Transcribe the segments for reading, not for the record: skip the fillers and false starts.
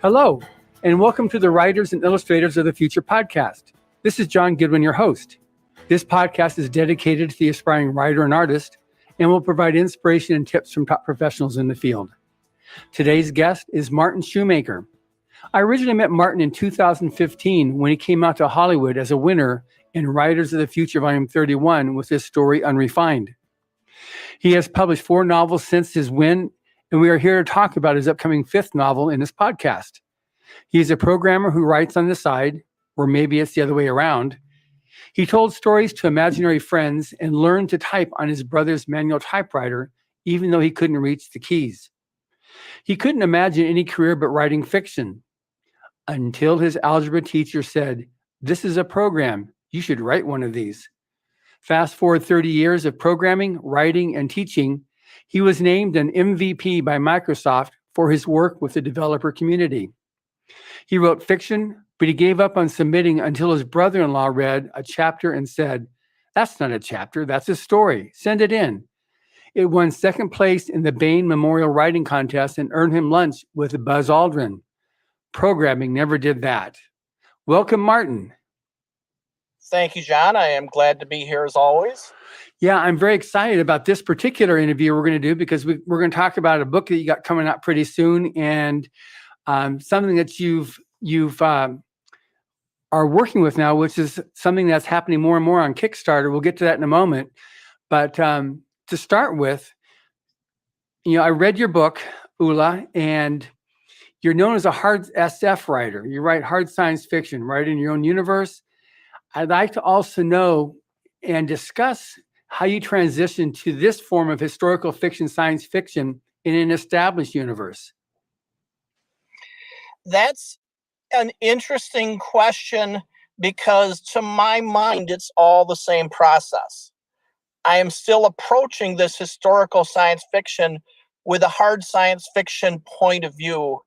Hello, and welcome to the Writers and Illustrators of the Future podcast. This is John Goodwin, your host. This podcast is dedicated to the aspiring writer and artist and will provide inspiration and tips from top professionals in the field. Today's guest is Martin Shoemaker. I originally met Martin in 2015 when he came out to Hollywood as a winner in Writers of the Future Volume 31 with his story Unrefined. He has published 4 novels since his win, and we are here to talk about his upcoming 5th novel in this podcast. He is a programmer who writes on the side, or maybe it's the other way around. He told stories to imaginary friends and learned to type on his brother's manual typewriter, even though he couldn't reach the keys. He couldn't imagine any career but writing fiction, until his algebra teacher said, "This is a program. You should write one of these." Fast forward 30 years of programming, writing, and teaching, he was named an MVP by Microsoft for his work with the developer community. He wrote fiction, but he gave up on submitting until his brother-in-law read a chapter and said, "That's not a chapter, that's a story. Send it in." It won 2nd place in the Bain Memorial Writing Contest and earned him lunch with Buzz Aldrin. Programming never did that. Welcome, Martin. Thank you, John. I am glad to be here as always. Yeah, I'm very excited about this particular interview we're going to do because we're going to talk about a book that you got coming out pretty soon and something that you've are working with now, which is something that's happening more and more on Kickstarter. We'll get to that in a moment. But to start with, I read your book, Ulla, and you're known as a hard SF writer. You write hard science fiction, right in your own universe. I'd like to also know and discuss how you transition to this form of historical fiction, science fiction in an established universe. That's an interesting question because to my mind, it's all the same process. I am still approaching this historical science fiction with a hard science fiction point of view.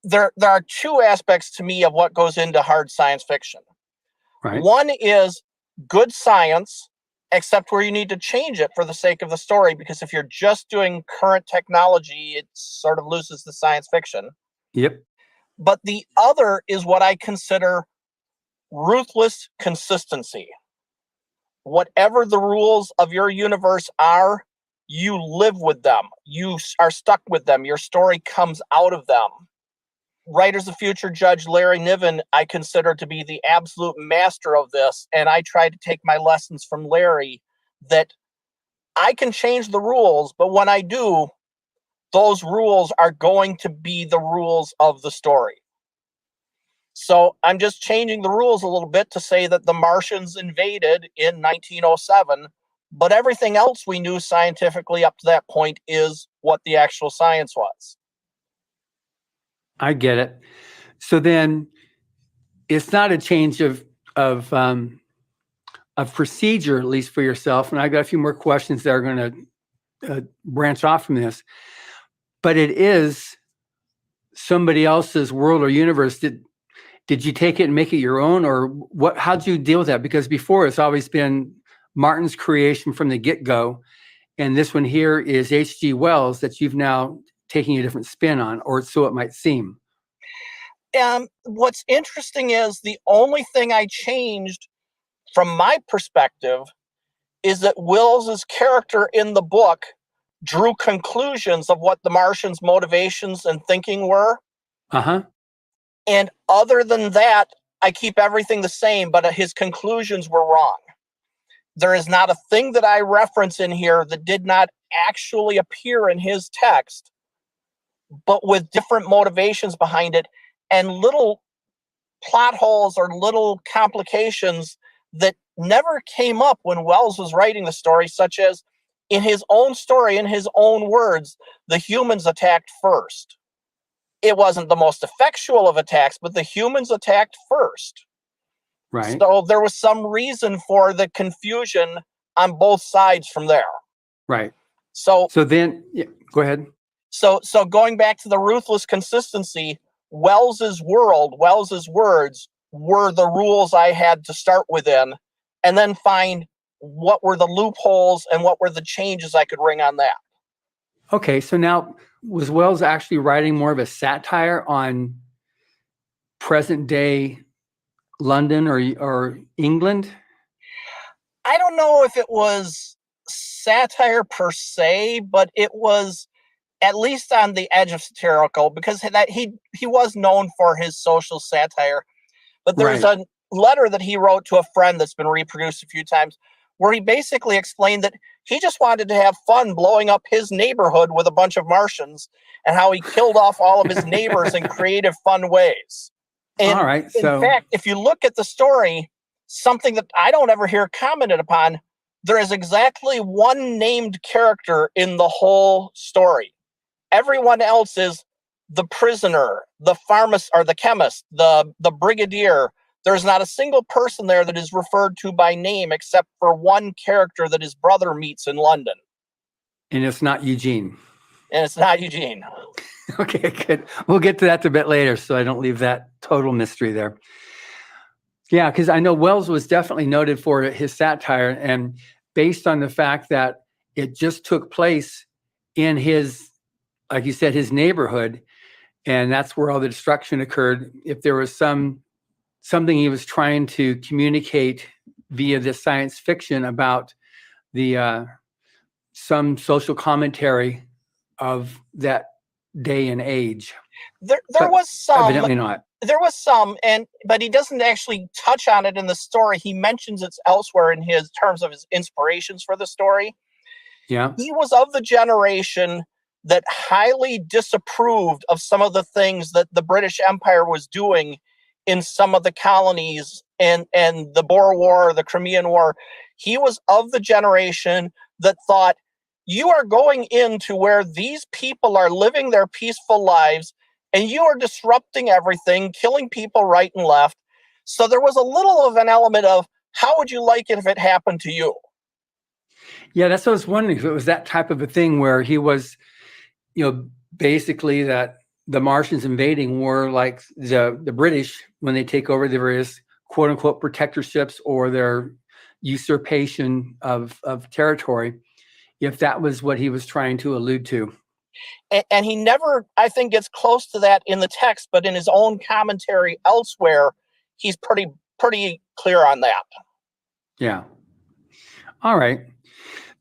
There are 2 aspects to me of what goes into hard science fiction. Right. One is good science, except where you need to change it for the sake of the story, because if you're just doing current technology, it sort of loses the science fiction. Yep. But the other is what I consider ruthless consistency. Whatever the rules of your universe are, you live with them. You are stuck with them. Your story comes out of them. Writers of Future Judge Larry Niven, I consider to be the absolute master of this. And I try to take my lessons from Larry that I can change the rules, but when I do, those rules are going to be the rules of the story. So I'm just changing the rules a little bit to say that the Martians invaded in 1907, but everything else we knew scientifically up to that point is what the actual science was. I get it. So then it's not a change of procedure, at least for yourself. And I got a few more questions that are going to branch off from this. But it is somebody else's world or universe. Did you take it and make it your own, or what? How'd you deal with that? Because before it's always been Martin's creation from the get-go, and this one here is H.G. Wells that you've now taking a different spin on, or so it might seem. What's interesting is the only thing I changed from my perspective is that Wills's character in the book drew conclusions of what the Martians' motivations and thinking were. Uh-huh. And other than that, I keep everything the same, but his conclusions were wrong. There is not a thing that I reference in here that did not actually appear in his text, but with different motivations behind it and little plot holes or little complications that never came up when Wells was writing the story, such as in his own story, in his own words, the humans attacked first. It wasn't the most effectual of attacks, but the humans attacked first. Right. So there was some reason for the confusion on both sides from there. Right. So then, yeah, go ahead. So going back to the ruthless consistency, Wells's world, Wells's words were the rules I had to start within, and then find what were the loopholes and what were the changes I could ring on that. Okay, so now was Wells actually writing more of a satire on present day London or England? I don't know if it was satire per se, but it was at least on the edge of satirical, because that he was known for his social satire. But there's Right. a letter that he wrote to a friend that's been reproduced a few times, where he basically explained that he just wanted to have fun blowing up his neighborhood with a bunch of Martians, and how he killed off all of his neighbors in creative, fun ways. And All right. in So, fact, if you look at the story, something that I don't ever hear commented upon, there is exactly one named character in the whole story. Everyone else is the prisoner, the pharmacist, or the chemist, the brigadier. There's not a single person there that is referred to by name except for one character that his brother meets in London. and it's not Eugene. And it's not Eugene. Okay, good. We'll get to that a bit later, so I don't leave that total mystery there. Yeah, because I know Wells was definitely noted for his satire, and based on the fact that it just took place in his, like you said, his neighborhood, and that's where all the destruction occurred. If there was something he was trying to communicate via this science fiction about the some social commentary of that day and age. There But was some. evidently not. There was some, but he doesn't actually touch on it in the story. He mentions it elsewhere in his terms of his inspirations for the story. Yeah. He was of the generation that highly disapproved of some of the things that the British Empire was doing in some of the colonies and the Boer War, the Crimean War. He was of the generation that thought, you are going into where these people are living their peaceful lives, and you are disrupting everything, killing people right and left. So there was a little of an element of, how would you like it if it happened to you? Yeah, that's what I was wondering, if it was that type of a thing where he was, basically that the Martians invading were like the British when they take over the various quote unquote protectorships or their usurpation of territory, if that was what he was trying to allude to. And he never, I think, gets close to that in the text, but in his own commentary elsewhere, he's pretty clear on that. Yeah. All right.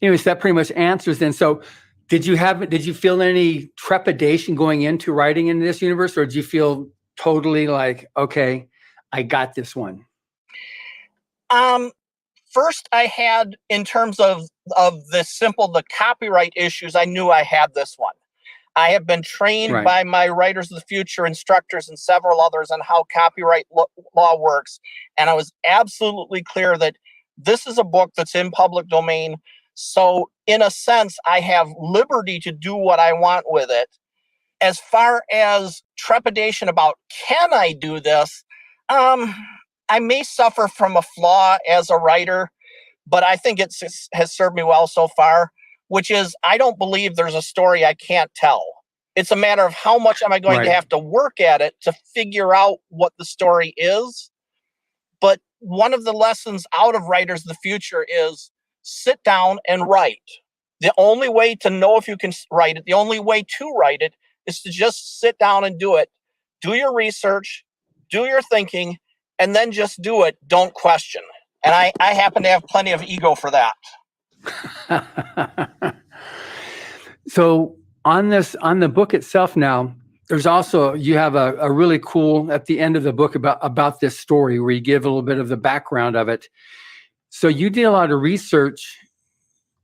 Anyways, that pretty much answers then. So did you feel any trepidation going into writing in this universe, or did you feel totally like, okay, I got this one? First I had, in terms of the copyright issues, I knew I had this one. I have been trained Right. by my Writers of the Future instructors and several others on how copyright law works. And I was absolutely clear that this is a book that's in public domain. So in a sense, I have liberty to do what I want with it. As far as trepidation about, can I do this? I may suffer from a flaw as a writer, but I think it has served me well so far, which is, I don't believe there's a story I can't tell. It's a matter of how much am I going to have to work at it to figure out what the story is. But one of the lessons out of Writers of the Future is sit down and write. The only way to know if you can write it, the only way to write it, is to just sit down and do it. Do your research, do your thinking, and then just do it. Don't question. And I happen to have plenty of ego for that. So on the book itself now, there's also, you have a really cool, at the end of the book, about this story where you give a little bit of the background of it. So you did a lot of research.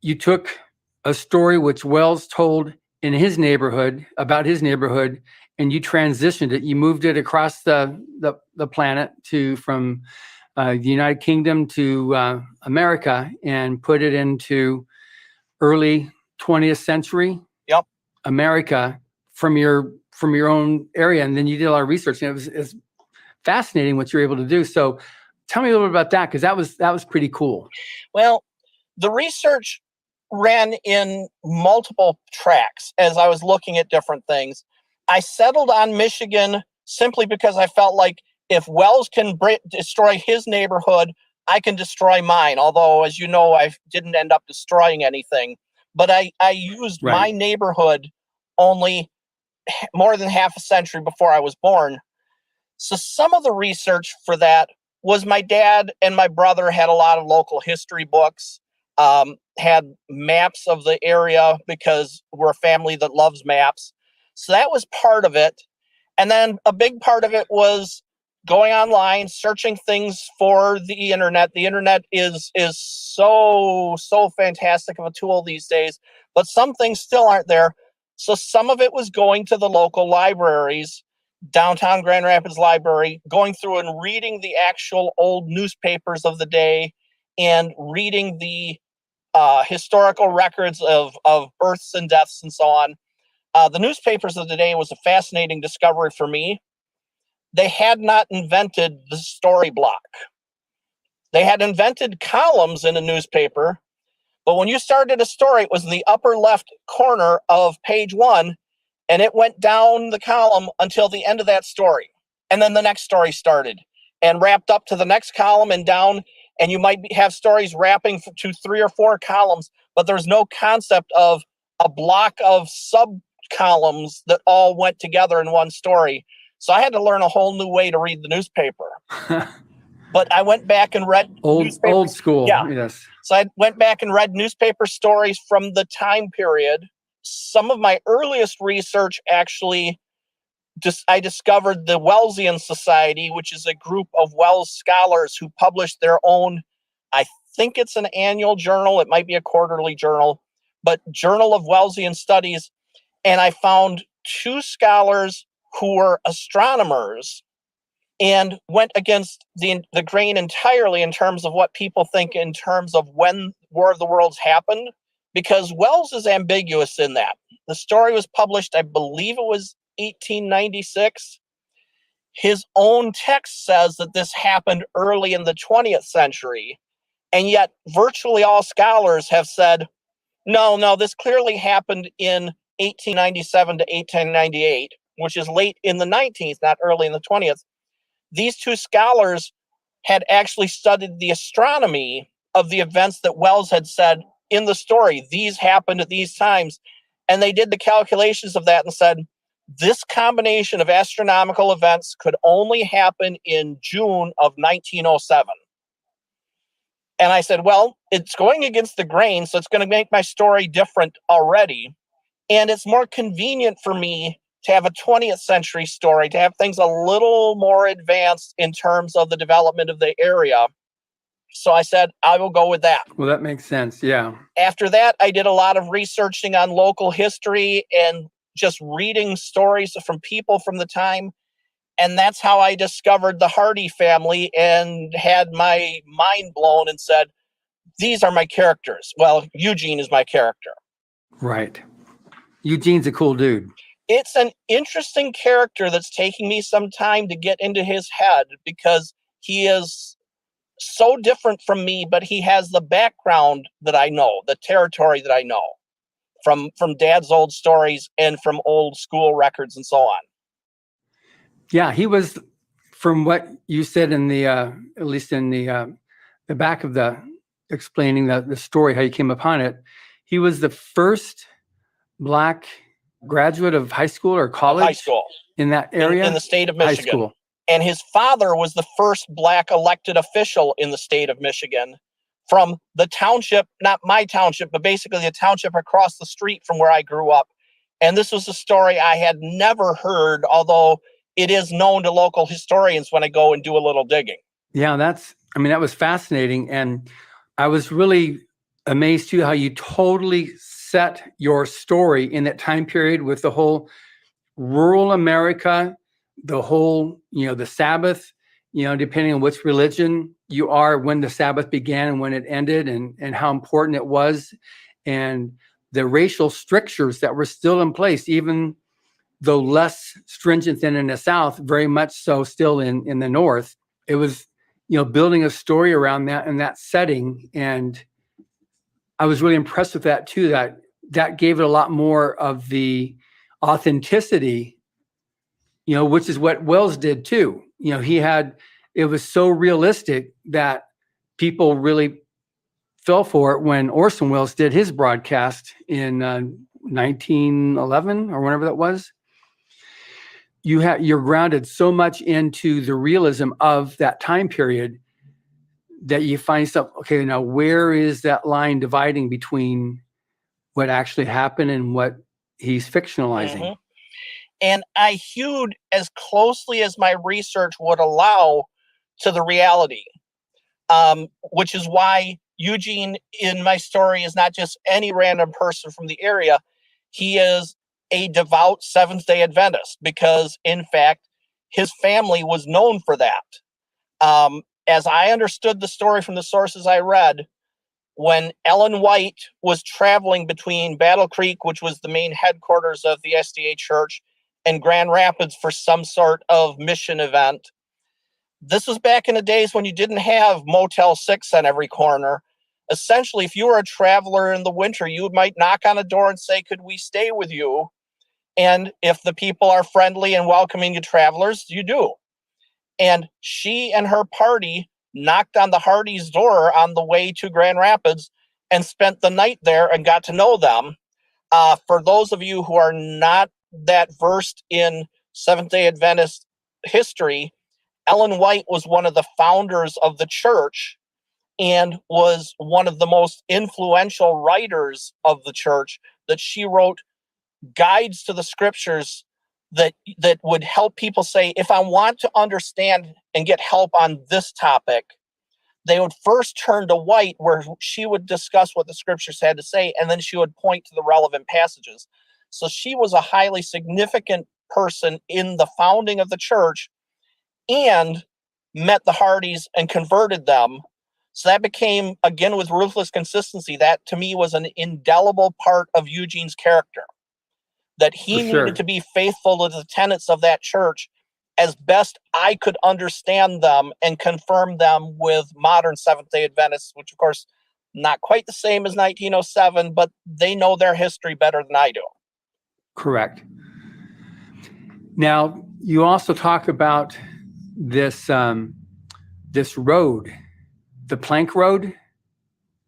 You took a story which Wells told in his neighborhood, about his neighborhood, and you transitioned it. You moved it across the planet from the United Kingdom to America, and put it into early 20th century America from your own area. And then you did a lot of research, and it's fascinating what you're able to do. So tell me a little bit about that, because that was pretty cool. Well, the research ran in multiple tracks as I was looking at different things. I settled on Michigan simply because I felt like if Wells can destroy his neighborhood, I can destroy mine. Although, as you know, I didn't end up destroying anything. But I used my neighborhood only more than half a century before I was born. So some of the research for that was my dad and my brother had a lot of local history books, had maps of the area because we're a family that loves maps. So that was part of it. And then a big part of it was going online, searching things for the internet. The internet is so fantastic of a tool these days, but some things still aren't there. So some of it was going to the local libraries, downtown Grand Rapids Library, going through and reading the actual old newspapers of the day and reading the historical records of births and deaths and so on. The newspapers of the day was a fascinating discovery for me. They had not invented the story block. They had invented columns in a newspaper, but when you started a story, it was in the upper left corner of page 1, and it went down the column until the end of that story. And then the next story started and wrapped up to the next column and down, and you might have stories wrapping to 3 or 4 columns, but there's no concept of a block of sub-columns that all went together in one story. So I had to learn a whole new way to read the newspaper. But I went back and read old school. Yeah. Yes. So I went back and read newspaper stories from the time period. Some of my earliest research actually, I discovered the Wellesian Society, which is a group of Wells scholars who published their own, I think it's an annual journal, it might be a quarterly journal, but Journal of Wellesian Studies. And I found 2 scholars who were astronomers and went against the grain entirely in terms of what people think in terms of when War of the Worlds happened, because Wells is ambiguous in that. The story was published, I believe it was 1896. His own text says that this happened early in the 20th century, and yet virtually all scholars have said, no, this clearly happened in 1897 to 1898, which is late in the 19th, not early in the 20th. These 2 scholars had actually studied the astronomy of the events that Wells had said in the story. These happened at these times. And they did the calculations of that and said, this combination of astronomical events could only happen in June of 1907. And I said, well, it's going against the grain, so it's going to make my story different already. And it's more convenient for me to have a 20th century story, to have things a little more advanced in terms of the development of the area. So I said, I will go with that. Well, that makes sense. Yeah. After that, I did a lot of researching on local history and just reading stories from people from the time. And that's how I discovered the Hardy family and had my mind blown and said, these are my characters. Well, Eugene is my character. Right. Eugene's a cool dude. It's an interesting character that's taking me some time to get into his head because he is so different from me, but he has the background that I know, the territory that I know from Dad's old stories and from old school records and so on. Yeah, he was, from what you said in the, at least in the back of the explaining the story, how you came upon it, he was the first Black graduate of high school or college? High school. In that area? In the state of Michigan. High school. And his father was the first Black elected official in the state of Michigan from the township, not my township, but basically the township across the street from where I grew up. And this was a story I had never heard, although it is known to local historians when I go and do a little digging. Yeah, that was fascinating. And I was really amazed too how you totally set your story in that time period with the whole rural America, the whole, the Sabbath, depending on which religion you are, when the Sabbath began and when it ended, and how important it was, and the racial strictures that were still in place, even though less stringent than in the South, very much so still in the North. It was, building a story around that and that setting. And I was really impressed with that too, that gave it a lot more of the authenticity, which is what Wells did too. It was so realistic that people really fell for it when Orson Welles did his broadcast in, 1911 or whenever that was, you're grounded so much into the realism of that time period that you find stuff, okay, now where is that line dividing between what actually happened and what he's fictionalizing? Mm-hmm. And I hewed as closely as my research would allow to the reality, which is why Eugene in my story is not just any random person from the area. He is a devout Seventh-day Adventist because, in fact, his family was known for that. As I understood the story from the sources I read, when Ellen White was traveling between Battle Creek, which was the main headquarters of the SDA Church, and Grand Rapids for some sort of mission event. This was back in the days when you didn't have Motel 6 on every corner. Essentially, if you were a traveler in the winter, you might knock on a door and say, "Could we stay with you?" And if the people are friendly and welcoming to travelers, you do. And she and her party knocked on the Hardys' door on the way to Grand Rapids and spent the night there and got to know them. For those of you who are not that versed in Seventh-day Adventist history, Ellen White was one of the founders of the church and was one of the most influential writers of the church, that she wrote guides to the scriptures that would help people say, if I want to understand and get help on this topic, they would first turn to White, where she would discuss what the scriptures had to say, and then she would point to the relevant passages. So she was a highly significant person in the founding of the church and met the Hardys and converted them. So that became, again, with ruthless consistency, that to me was an indelible part of Eugene's character, that he needed to be faithful to the tenets of that church as best I could understand them and confirm them with modern Seventh-day Adventists, which, of course, not quite the same as 1907, but they know their history better than I do. Correct. Now, you also talk about this this road, the plank road.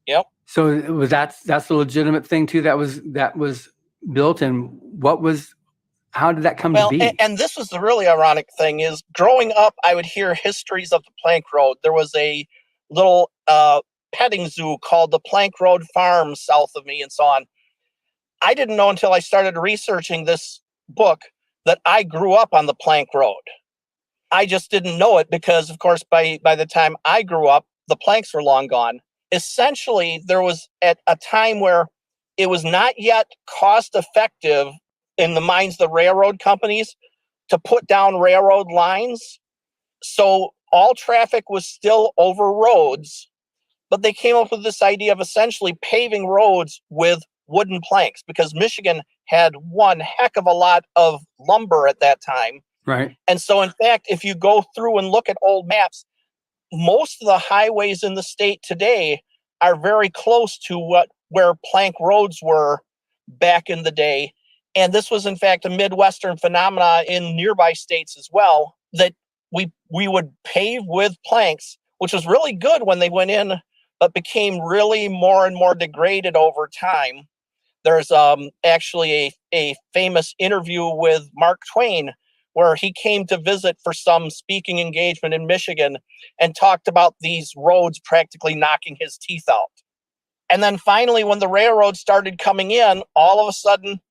Yep. So that's a legitimate thing too. That was built, and how did that come to be? And this was the really ironic thing is, growing up, I would hear histories of the plank road. There was a little petting zoo called the Plank Road Farm south of me and so on. I didn't know until I started researching this book that I grew up on the plank road. I just didn't know it because, of course, by the time I grew up, the planks were long gone. Essentially, there was at a time where it was not yet cost effective in the minds of the railroad companies to put down railroad lines. So all traffic was still over roads, but they came up with this idea of essentially paving roads with wooden planks, because Michigan had one heck of a lot of lumber at that time. Right. And so, in fact, if you go through and look at old maps, most of the highways in the state today are very close to where plank roads were back in the day. And this was, in fact, a Midwestern phenomena in nearby states as well, that we would pave with planks, which was really good when they went in, but became really more and more degraded over time. There's actually a famous interview with Mark Twain where he came to visit for some speaking engagement in Michigan and talked about these roads practically knocking his teeth out. And then finally, when the railroad started coming in, all of a sudden,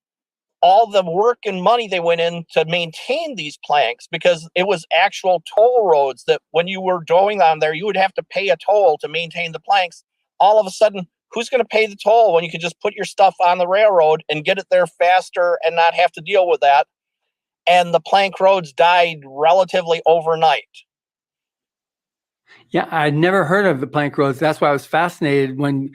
all the work and money they went in to maintain these planks, because it was actual toll roads that when you were going on there, you would have to pay a toll to maintain the planks. All of a sudden, who's going to pay the toll when you could just put your stuff on the railroad and get it there faster and not have to deal with that? And the plank roads died relatively overnight. Yeah, I'd never heard of the plank roads. That's why I was fascinated when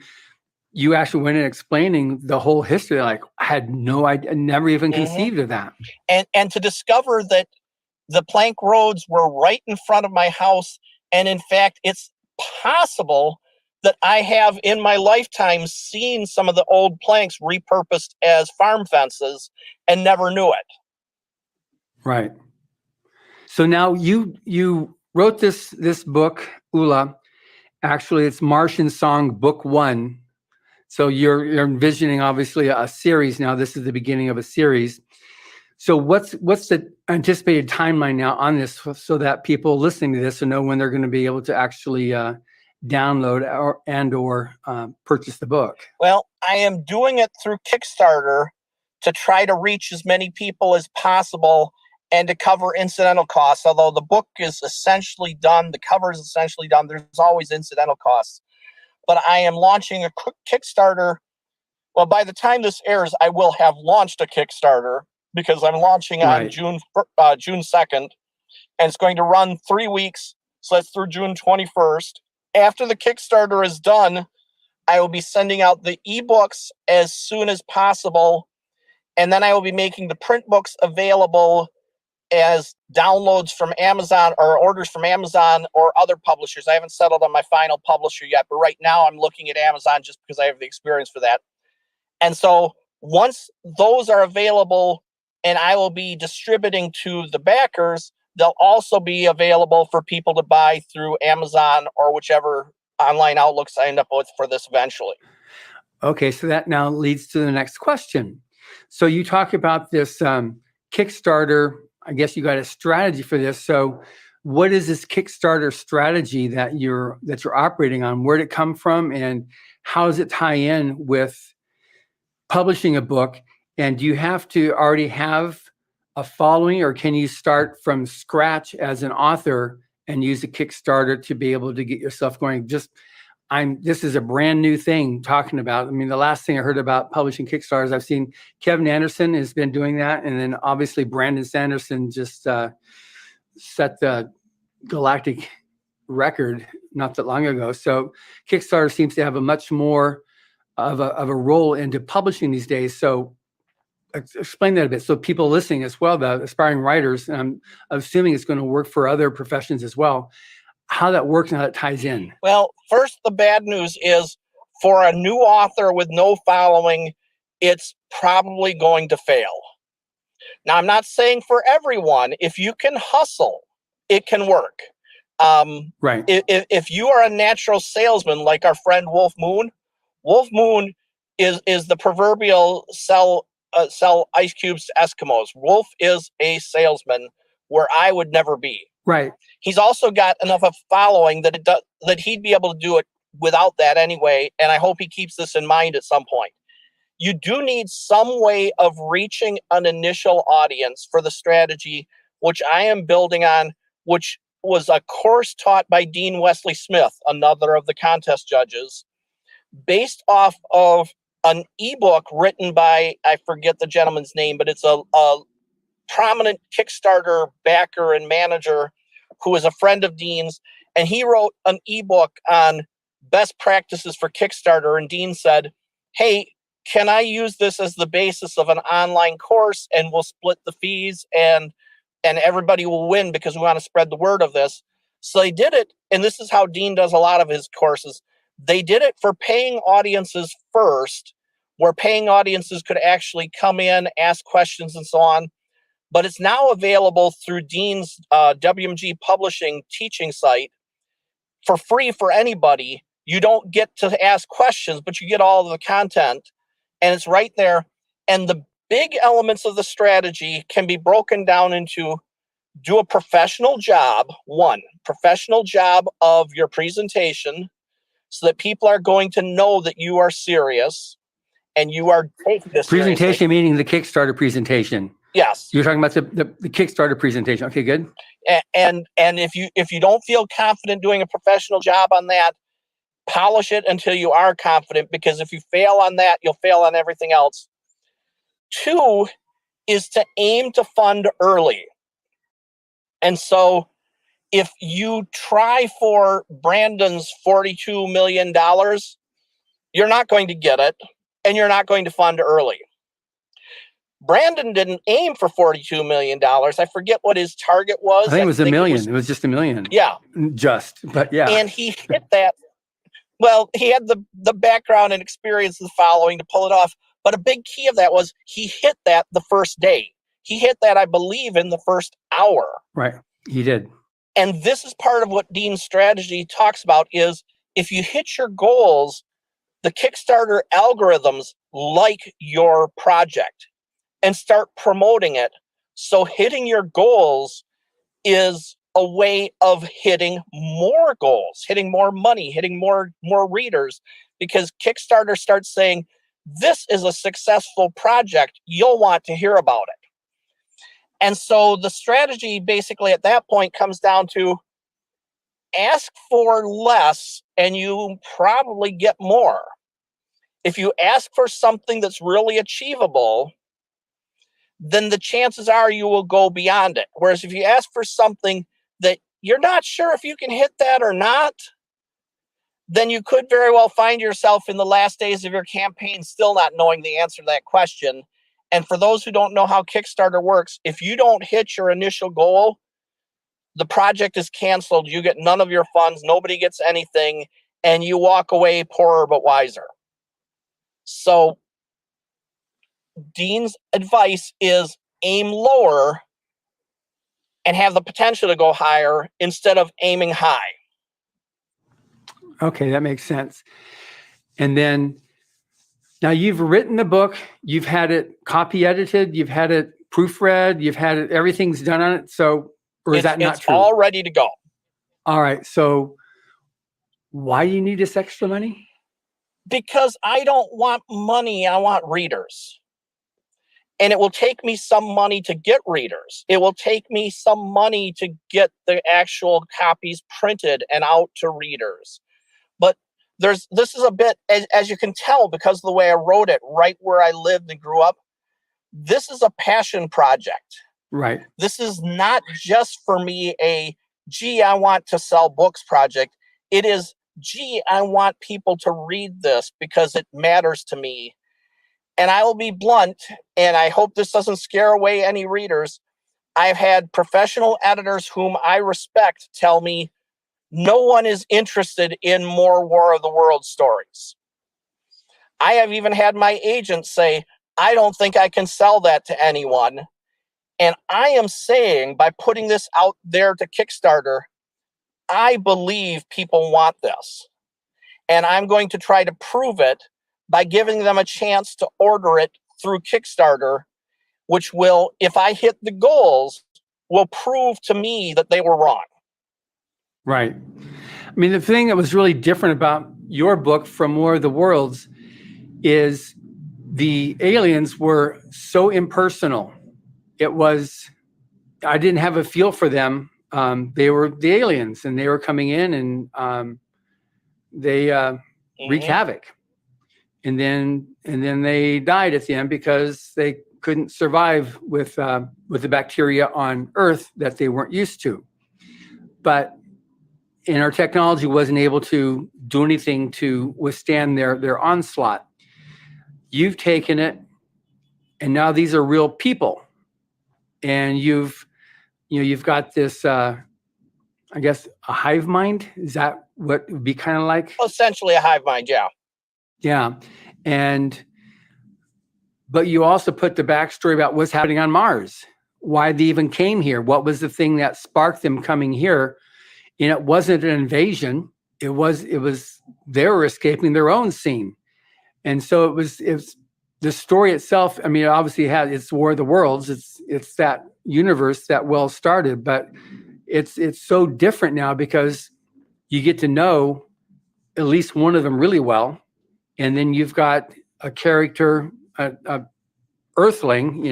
you actually went in explaining the whole history. Like, I had no idea, never even conceived of that. And to discover that the plank roads were right in front of my house. And in fact, it's possible that I have in my lifetime seen some of the old planks repurposed as farm fences and never knew it. Right. So now you wrote this book, Ulla. Actually, it's Martian Song Book 1. So you're envisioning obviously a series now. This is the beginning of a series. So what's the anticipated timeline now on this, so that people listening to this will know when they're going to be able to actually download or purchase the book? Well, I am doing it through Kickstarter to try to reach as many people as possible and to cover incidental costs. Although the book is essentially done, the cover is essentially done, there's always incidental costs. But I am launching a Kickstarter. Well, by the time this airs, I will have launched a Kickstarter, because I'm launching on June 2nd, and it's going to run 3 weeks. So that's through June 21st. After the Kickstarter is done, I will be sending out the ebooks as soon as possible. And then I will be making the print books available as downloads from Amazon or orders from Amazon or other publishers. I haven't settled on my final publisher yet, but right now I'm looking at Amazon just because I have the experience for that. And so once those are available and I will be distributing to the backers, they'll also be available for people to buy through Amazon or whichever online outlooks I end up with for this eventually. Okay, so that now leads to the next question. So you talk about this Kickstarter. I guess you got a strategy for this. So what is this Kickstarter strategy that you're operating on? Where did it come from, and how does it tie in with publishing a book? And do you have to already have a following, or can you start from scratch as an author and use a Kickstarter to be able to get yourself going? This is a brand new thing talking about. I mean, the last thing I heard about publishing Kickstarters, I've seen Kevin Anderson has been doing that. And then obviously Brandon Sanderson just set the galactic record not that long ago. So Kickstarter seems to have a much more of a role into publishing these days. So explain that a bit, so people listening as well, the aspiring writers, I'm assuming it's going to work for other professions as well, how that works and how that ties in. Well, first, the bad news is, for a new author with no following, it's probably going to fail. Now, I'm not saying for everyone. If you can hustle, it can work. Right. If you are a natural salesman, like our friend Wolf Moon is the proverbial sell ice cubes to Eskimos. Wolf is a salesman where I would never be. Right. He's also got enough of following that he'd be able to do it without that anyway. And I hope he keeps this in mind at some point. You do need some way of reaching an initial audience for the strategy, which I am building on, which was a course taught by Dean Wesley Smith, another of the contest judges, based off of an ebook written by, I forget the gentleman's name, but it's a prominent Kickstarter backer and manager who is a friend of Dean's. And he wrote an ebook on best practices for Kickstarter. And Dean said, hey, can I use this as the basis of an online course, and we'll split the fees and everybody will win because we want to spread the word of this. So they did it. And this is how Dean does a lot of his courses. They did it for paying audiences first, where paying audiences could actually come in, ask questions and so on. But it's now available through Dean's WMG publishing teaching site for free for anybody. You don't get to ask questions, but you get all of the content, and it's right there. And the big elements of the strategy can be broken down into: do a professional job, professional job of your presentation, so that people are going to know that you are serious and you are taking this presentation seriously. Meaning the Kickstarter presentation. Yes. You're talking about the Kickstarter presentation. Okay, good. And if you don't feel confident doing a professional job on that, polish it until you are confident, because if you fail on that, you'll fail on everything else. 2 is to aim to fund early. And so if you try for Brandon's $42 million, you're not going to get it, and you're not going to fund early. Brandon didn't aim for $42 million. I forget what his target was. I think it was $1 million. It was just $1 million. Yeah. But yeah. And he hit that. Well, he had the background and experience of the following to pull it off. But a big key of that was he hit that the first day. He hit that, I believe, in the first hour. Right. He did. And this is part of what Dean's strategy talks about, is if you hit your goals, the Kickstarter algorithms like your project and start promoting it. So hitting your goals is a way of hitting more goals, hitting more money, hitting more readers, because Kickstarter starts saying, this is a successful project. You'll want to hear about it. And so the strategy basically at that point comes down to ask for less and you probably get more. If you ask for something that's really achievable, then the chances are you will go beyond it. Whereas if you ask for something that you're not sure if you can hit that or not, then you could very well find yourself in the last days of your campaign still not knowing the answer to that question. And for those who don't know how Kickstarter works, if you don't hit your initial goal, the project is canceled. You get none of your funds. Nobody gets anything. And you walk away poorer but wiser. So Dean's advice is aim lower and have the potential to go higher instead of aiming high. Okay, that makes sense. And then now you've written the book, you've had it copy edited, you've had it proofread, you've had it, everything's done on it. So, or is that not true? It's all ready to go. All right. So why do you need this extra money? Because I don't want money, I want readers. And it will take me some money to get readers. It will take me some money to get the actual copies printed and out to readers. But this is a bit, as you can tell, because of the way I wrote it, right where I lived and grew up, this is a passion project. Right. This is not just for me gee, I want to sell books project. It is, gee, I want people to read this because it matters to me. And I will be blunt, and I hope this doesn't scare away any readers. I've had professional editors whom I respect tell me no one is interested in more War of the Worlds stories. I have even had my agent say, I don't think I can sell that to anyone. And I am saying, by putting this out there to Kickstarter, I believe people want this. And I'm going to try to prove it by giving them a chance to order it through Kickstarter, which will, if I hit the goals, will prove to me that they were wrong. Right. I mean, the thing that was really different about your book from War of the Worlds is the aliens were so impersonal. I didn't have a feel for them. They were the aliens, and they were coming in, and they wreaked havoc. And then they died at the end because they couldn't survive with the bacteria on Earth that they weren't used to. But our technology wasn't able to do anything to withstand their onslaught. You've taken it, and now these are real people, and you've got this. I guess a hive mind. Is that what it would be kind of like? Essentially a hive mind, yeah. Yeah. But you also put the backstory about what's happening on Mars, why they even came here. What was the thing that sparked them coming here? And it wasn't an invasion. It was they were escaping their own scene. And so it was the story itself. I mean, it obviously it's War of the Worlds. It's that universe that well started, but it's so different now because you get to know at least one of them really well. And then you've got a character, a Earthling,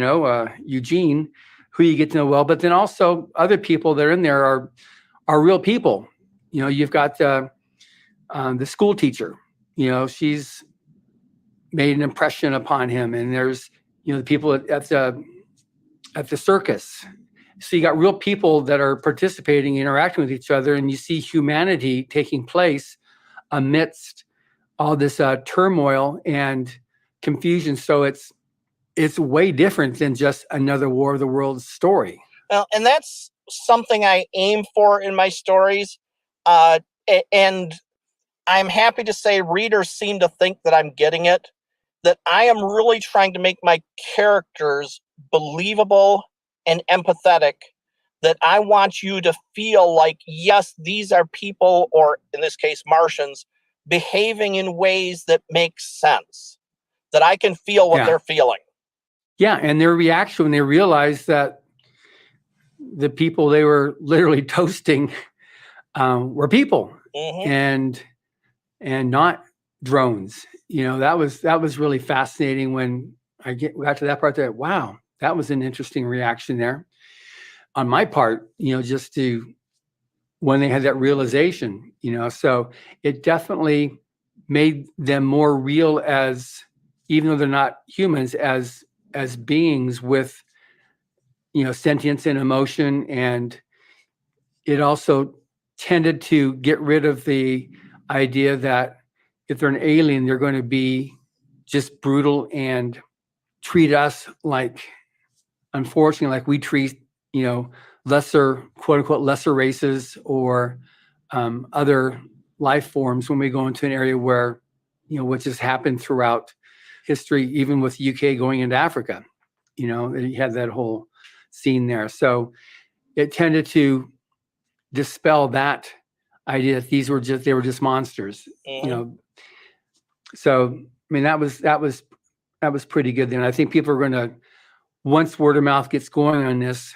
Eugene, who you get to know well. But then also other people that are in there are real people. You've got the school teacher. She's made an impression upon him. And there's the people at the circus. So you got real people that are participating, interacting with each other, and you see humanity taking place amidst all this turmoil and confusion. So it's way different than just another War of the Worlds story. Well, and that's something I aim for in my stories. And I'm happy to say readers seem to think that I'm getting it, that I am really trying to make my characters believable and empathetic, that I want you to feel like, yes, these are people, or in this case, Martians, behaving in ways that make sense, that I can feel what they're feeling. Yeah, and their reaction when they realized that the people they were literally toasting were people and not drones. That was really fascinating when I got to that part there. Wow, that was an interesting reaction there on my part, just when they had that realization, so it definitely made them more real even though they're not humans, as beings with, sentience and emotion. And it also tended to get rid of the idea that if they're an alien, they're going to be just brutal and treat us unfortunately, like we treat, lesser, quote unquote, lesser races or other life forms when we go into an area where, which has happened throughout history, even with UK going into Africa, you had that whole scene there. So it tended to dispel that idea that they were just monsters, So, I mean, that was pretty good then. I think people are going to, once word of mouth gets going on this.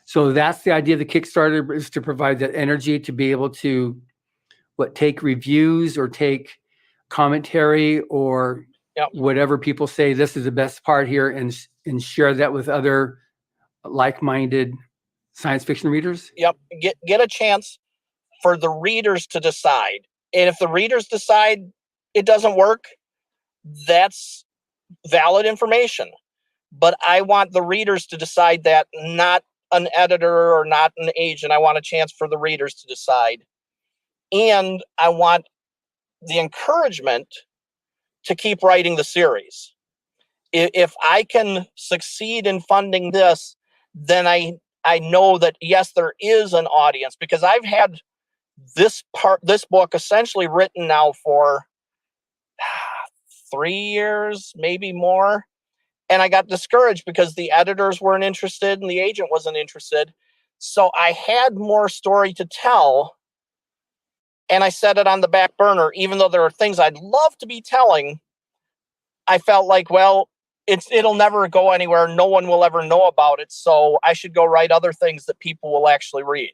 So that's the idea of the Kickstarter, is to provide that energy to be able to take reviews or take commentary or whatever people say, this is the best part here, and share that with other like-minded science fiction readers. Yep. Get a chance for the readers to decide. And if the readers decide it doesn't work, that's valid information. But I want the readers to decide that, not an editor or not an agent. I want a chance for the readers to decide. And I want the encouragement to keep writing the series. If I can succeed in funding this, then I know that, yes, there is an audience, because I've had this book essentially written now for 3 years, maybe more. And I got discouraged because the editors weren't interested and the agent wasn't interested. So I had more story to tell, and I set it on the back burner. Even though there are things I'd love to be telling, I felt like, well, it'll never go anywhere. No one will ever know about it. So I should go write other things that people will actually read.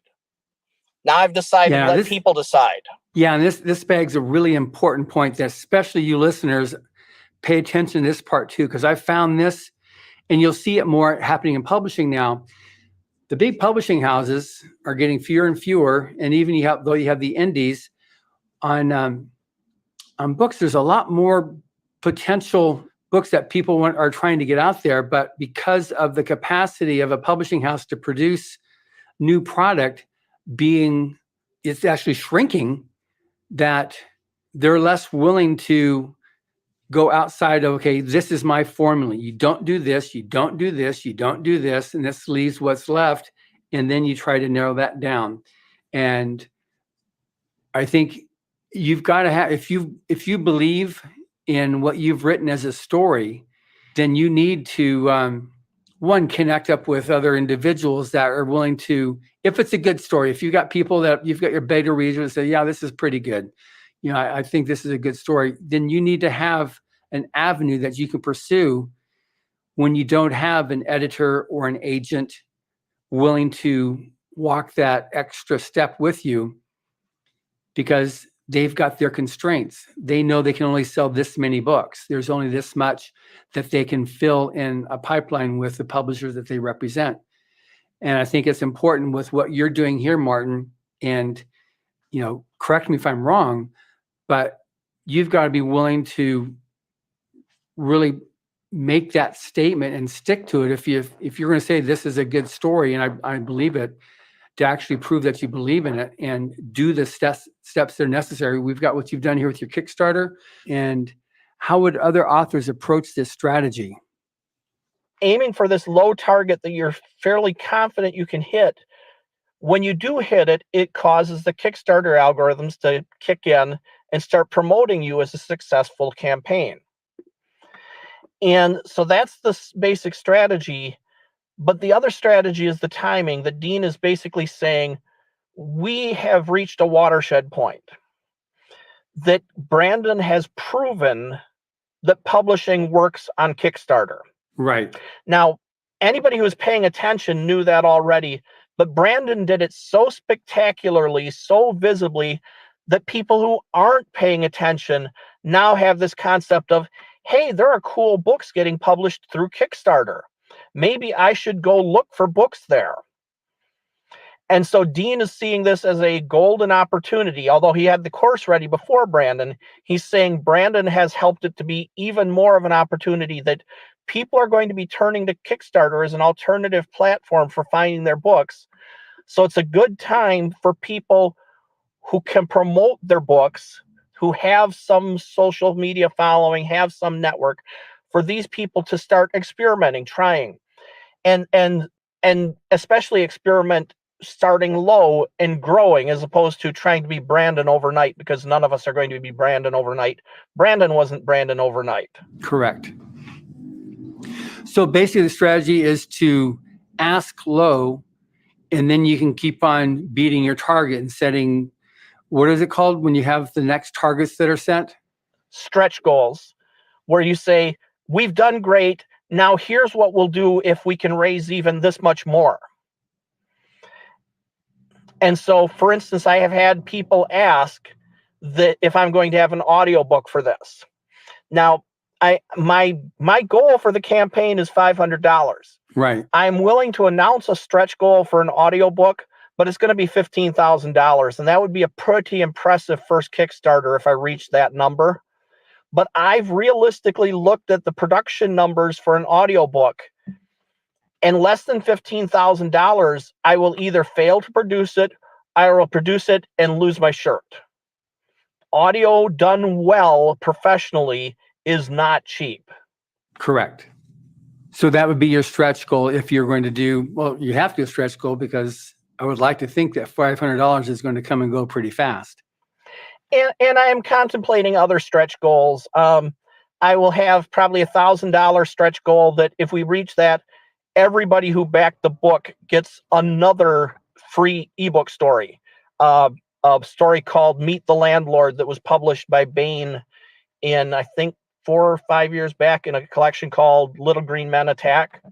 Now I've decided, let people decide. Yeah, and this begs a really important point that especially you listeners pay attention to this part too, because I found this, and you'll see it more happening in publishing now. The big publishing houses are getting fewer and fewer, and even though you have the indies on books, there's a lot more potential books that people are trying to get out there, but because of the capacity of a publishing house to produce new product it's actually shrinking, that they're less willing to go outside of, okay, this is my formula. You don't do this, you don't do this, you don't do this, and this leaves what's left. And then you try to narrow that down. And I think you've got to have, if you believe in what you've written as a story, then you need to, one, connect up with other individuals that are willing to, if it's a good story, if you've got people that you've got your beta readers that say, yeah, this is pretty good. I think this is a good story. Then you need to have an avenue that you can pursue when you don't have an editor or an agent willing to walk that extra step with you, because they've got their constraints. They know they can only sell this many books. There's only this much that they can fill in a pipeline with the publishers that they represent. And I think it's important with what you're doing here, Martin, and, correct me if I'm wrong, but you've got to be willing to really make that statement and stick to it. If you're going to say this is a good story, and I believe it, to actually prove that you believe in it and do the steps that are necessary. We've got what you've done here with your Kickstarter. And how would other authors approach this strategy? Aiming for this low target that you're fairly confident you can hit. When you do hit it, it causes the Kickstarter algorithms to kick in and start promoting you as a successful campaign. And so that's the basic strategy. But the other strategy is the timing. The dean is basically saying, we have reached a watershed point. that Brandon has proven that publishing works on Kickstarter. Right. Now, anybody who was paying attention knew that already, but Brandon did it so spectacularly, so visibly, that people who aren't paying attention now have this concept of, hey, there are cool books getting published through Kickstarter. Maybe I should go look for books there. And so Dean is seeing this as a golden opportunity. Although he had the course ready before Brandon, he's saying Brandon has helped it to be even more of an opportunity, that people are going to be turning to Kickstarter as an alternative platform for finding their books. So it's a good time for people who can promote their books, who have some social media following, have some network, for these people to start experimenting, trying, and especially experiment starting low and growing, as opposed to trying to be Brandon overnight, because none of us are going to be Brandon overnight. Brandon wasn't Brandon overnight. Correct. So basically the strategy is to ask low, and then you can keep on beating your target and setting, what is it called when you have the next targets that are set? Stretch goals, where you say, we've done great. Now here's what we'll do if we can raise even this much more. And so, for instance, I have had people ask that if I'm going to have an audiobook for this. Now, my goal for the campaign is $500. Right. I'm willing to announce a stretch goal for an audiobook, but it's going to be $15,000. And that would be a pretty impressive first Kickstarter if I reach that number. But I've realistically looked at the production numbers for an audiobook, and less than $15,000, I will either fail to produce it, I will produce it and lose my shirt. Audio done well professionally is not cheap. Correct. So that would be your stretch goal if you're going to do, well, you have to do a stretch goal, because I would like to think that $500 is going to come and go pretty fast. And I am contemplating other stretch goals. I will have probably $1,000 stretch goal that if we reach that, everybody who backed the book gets another free ebook story. A story called Meet the Landlord that was published by Bain in, I think, 4 or 5 years back, in a collection called Little Green Men Attack.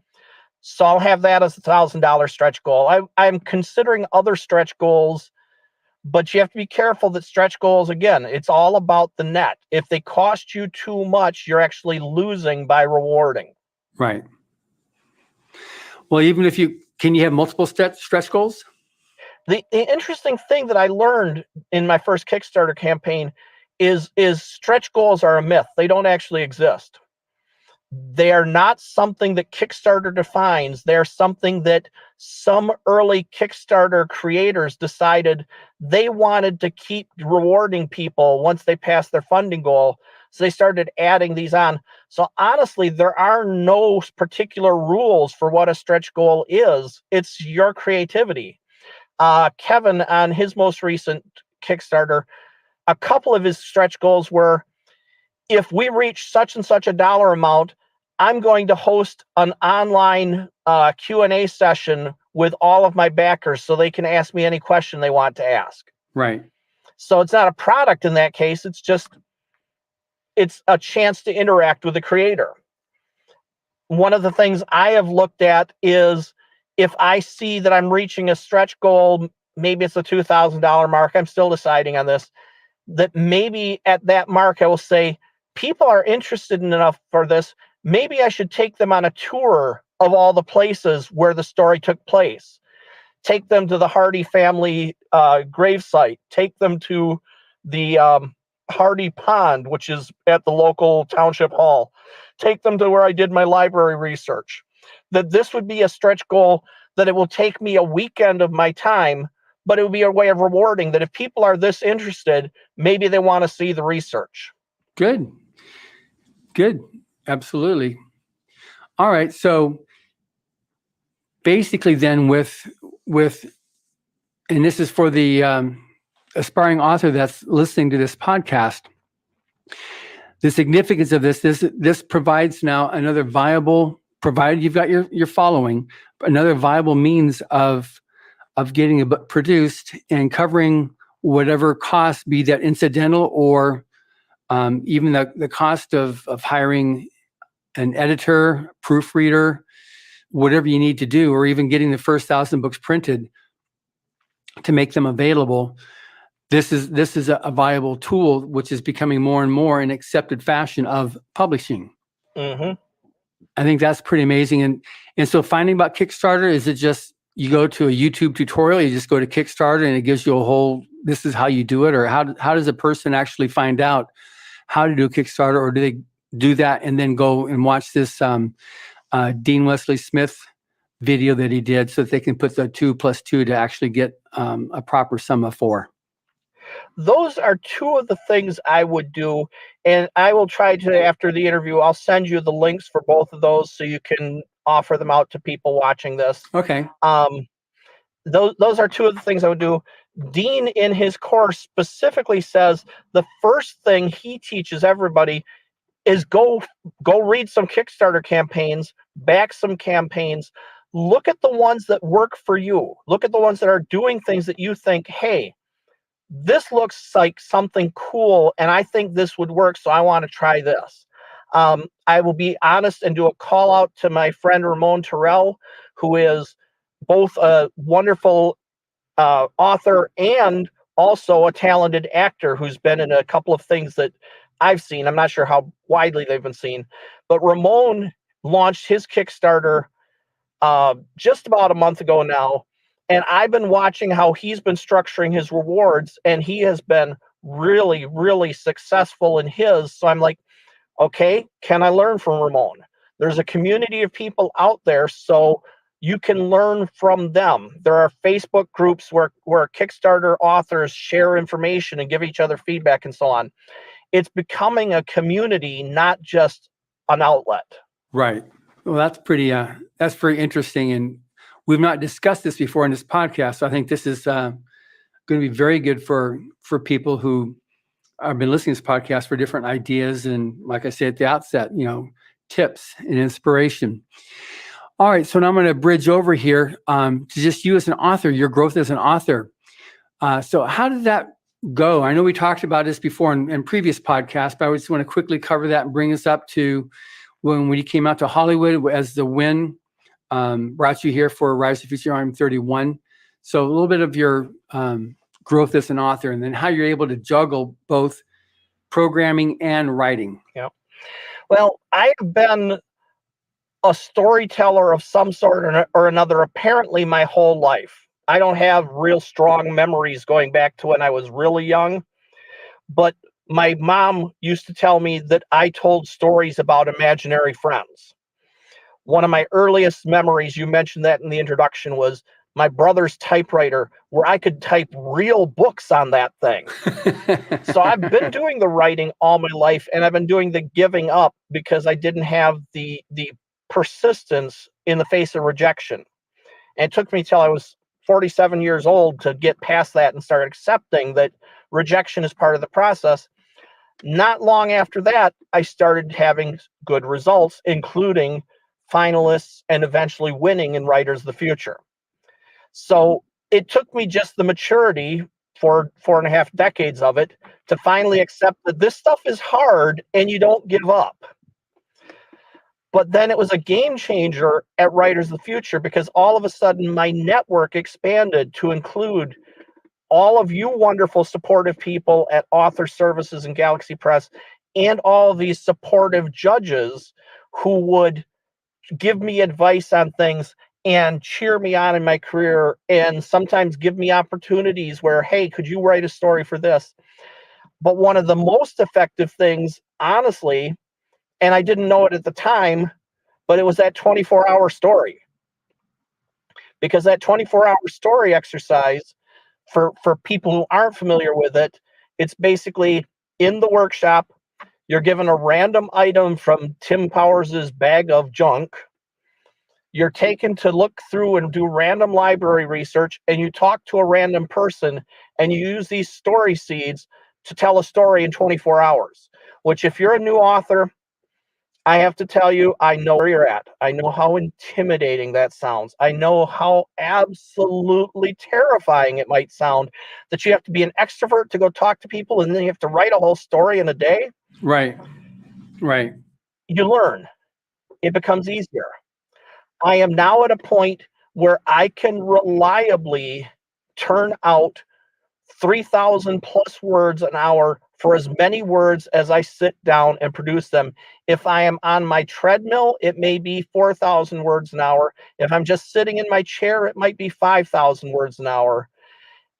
So I'll have that as a $1,000 stretch goal. I'm considering other stretch goals, but you have to be careful that stretch goals, again, it's all about the net. If they cost you too much, you're actually losing by rewarding. Right. Well, even if can you have multiple stretch goals? The interesting thing that I learned in my first Kickstarter campaign is stretch goals are a myth. They don't actually exist. They are not something that Kickstarter defines. They're something that some early Kickstarter creators decided they wanted to keep rewarding people once they passed their funding goal. So they started adding these on. So honestly, there are no particular rules for what a stretch goal is. It's your creativity. Kevin, on his most recent Kickstarter, a couple of his stretch goals were, if we reach such and such a dollar amount, I'm going to host an online Q&A session with all of my backers so they can ask me any question they want to ask. Right. So it's not a product in that case. It's a chance to interact with the creator. One of the things I have looked at is, if I see that I'm reaching a stretch goal, maybe it's a $2,000 mark, I'm still deciding on this, that maybe at that mark I will say, people are interested enough for this, maybe I should take them on a tour of all the places where the story took place. Take them to the Hardy family gravesite. Take them to the Hardy Pond, which is at the local township hall. Take them to where I did my library research. That this would be a stretch goal, that it will take me a weekend of my time, but it would be a way of rewarding that if people are this interested, maybe they want to see the research. Good. Absolutely. All right. So basically then with, and this is for the aspiring author that's listening to this podcast, the significance of this provides now another viable, provided you've got your following, another viable means of getting a book produced and covering whatever cost, be that incidental or even the cost of hiring an editor, proofreader, whatever you need to do, or even getting the first 1,000 books printed to make them available. This is a viable tool, which is becoming more and more an accepted fashion of publishing. Mm-hmm. I think that's pretty amazing. And so finding about Kickstarter, is it just you go to a YouTube tutorial, you just go to Kickstarter and it gives you a whole, this is how you do it? Or how does a person actually find out how to do a Kickstarter? Or do they do that and then go and watch this Dean Wesley Smith video that he did so that they can put the 2 + 2 to actually get a proper sum of 4? Those are two of the things I would do, and I will try to, after the interview, I'll send you the links for both of those so you can offer them out to people watching this. Okay. Those are two of the things I would do. Dean, in his course, specifically says the first thing he teaches everybody is go read some Kickstarter campaigns, back some campaigns, look at the ones that work for you. Look at the ones that are doing things that you think, hey, this looks like something cool, and I think this would work, so I want to try this. I will be honest and do a call out to my friend Ramon Terrell, who is both a wonderful author and also a talented actor who's been in a couple of things that I've seen. I'm not sure how widely they've been seen, but Ramon launched his Kickstarter just about a month ago now. And I've been watching how he's been structuring his rewards, and he has been really, really successful in his. So I'm like, okay, can I learn from Ramon? There's a community of people out there, so you can learn from them. There are Facebook groups where Kickstarter authors share information and give each other feedback and so on. It's becoming a community, not just an outlet. Right. Well, that's very interesting. And we've not discussed this before in this podcast. So I think this is going to be very good for people who have been listening to this podcast for different ideas. And like I said at the outset, tips and inspiration. All right. So now I'm going to bridge over here to just you as an author, your growth as an author. So how did that go? I know we talked about this before in previous podcasts, but I just want to quickly cover that and bring us up to when you came out to Hollywood as the Win brought you here for Rise to Future I'm 31. So a little bit of your growth as an author, and then how you're able to juggle both programming and writing. Yeah. Well, I've been a storyteller of some sort or another apparently my whole life. I don't have real strong memories going back to when I was really young, but my mom used to tell me that I told stories about imaginary friends. One of my earliest memories, you mentioned that in the introduction, was my brother's typewriter, where I could type real books on that thing. So I've been doing the writing all my life, and I've been doing the giving up because I didn't have the persistence in the face of rejection. And it took me till I was 47 years old to get past that and start accepting that rejection is part of the process. Not long after that, I started having good results, including finalists and eventually winning in Writers of the Future. So it took me just the maturity for 4.5 decades of it to finally accept that this stuff is hard and you don't give up. But then it was a game changer at Writers of the Future because all of a sudden my network expanded to include all of you wonderful supportive people at Author Services and Galaxy Press and all of these supportive judges who would give me advice on things and cheer me on in my career and sometimes give me opportunities where, hey, could you write a story for this? But one of the most effective things, honestly, and I didn't know it at the time, but it was that 24-hour story. Because that 24-hour story exercise, for people who aren't familiar with it, it's basically in the workshop, you're given a random item from Tim Powers' bag of junk. You're taken to look through and do random library research, and you talk to a random person, and you use these story seeds to tell a story in 24 hours, which if you're a new author, I have to tell you, I know where you're at. I know how intimidating that sounds. I know how absolutely terrifying it might sound that you have to be an extrovert to go talk to people and then you have to write a whole story in a day. Right. Right. You learn. It becomes easier. I am now at a point where I can reliably turn out 3,000 plus words an hour for as many words as I sit down and produce them. If I am on my treadmill, it may be 4,000 words an hour. If I'm just sitting in my chair, it might be 5,000 words an hour.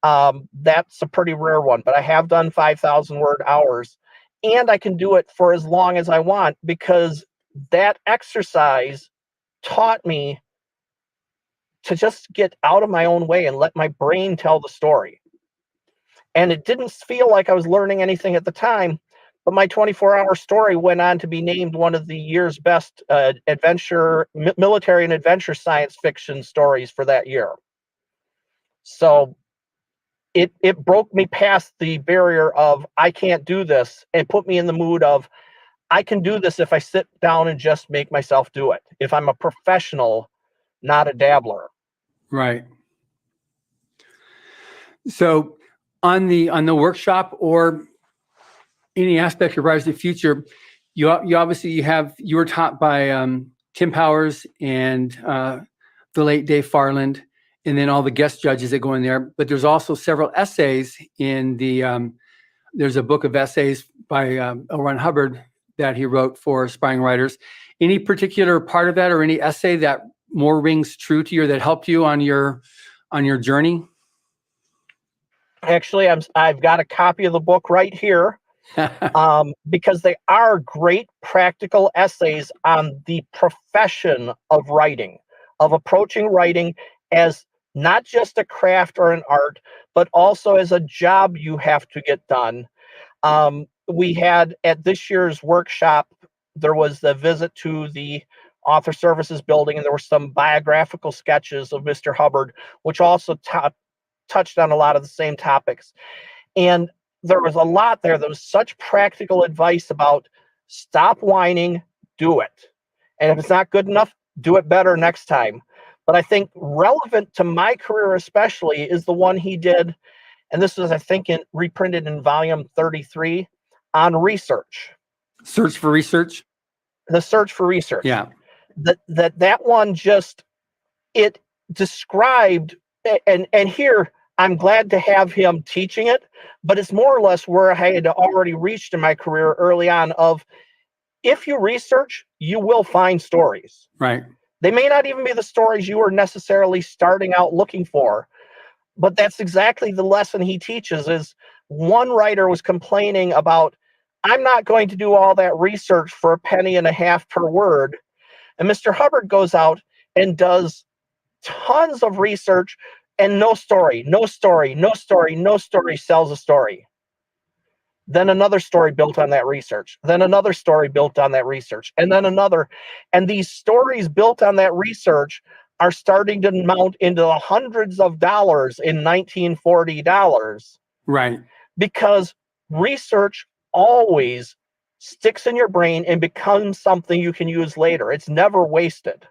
That's a pretty rare one, but I have done 5,000 word hours, and I can do it for as long as I want because that exercise taught me to just get out of my own way and let my brain tell the story. And it didn't feel like I was learning anything at the time, but my 24-hour story went on to be named one of the year's best military and adventure science fiction stories for that year. So it broke me past the barrier of I can't do this and put me in the mood of I can do this if I sit down and just make myself do it. If I'm a professional, not a dabbler. Right. So on the workshop or any aspect of Rise to the Future, you obviously you were taught by Tim Powers and the late Dave Farland, and then all the guest judges that go in there. But there's also several essays in the. There's a book of essays by L. Ron Hubbard that he wrote for aspiring writers. Any particular part of that, or any essay that more rings true to you, or that helped you on your journey? Actually, I've got a copy of the book right here. Because they are great practical essays on the profession of writing, of approaching writing as not just a craft or an art, but also as a job you have to get done. We had at this year's workshop, there was the visit to the Author Services building, and there were some biographical sketches of Mr. Hubbard, which also touched on a lot of the same topics. And there was a lot there. There was such practical advice about stop whining, do it. And if it's not good enough, do it better next time. But I think relevant to my career especially is the one he did, and this was, I think, reprinted in volume 33 on research. Search for research? The search for research. Yeah. That one just, it described, and here, I'm glad to have him teaching it, but it's more or less where I had already reached in my career early on of, if you research, you will find stories. Right. They may not even be the stories you were necessarily starting out looking for, but that's exactly the lesson he teaches. Is one writer was complaining about, I'm not going to do all that research for a penny and a half per word. And Mr. Hubbard goes out and does tons of research, and no story sells a story. Then another story built on that research. Then another story built on that research. And then another. And these stories built on that research are starting to mount into the hundreds of dollars in 1940 dollars. Right. Because research always sticks in your brain and becomes something you can use later. It's never wasted.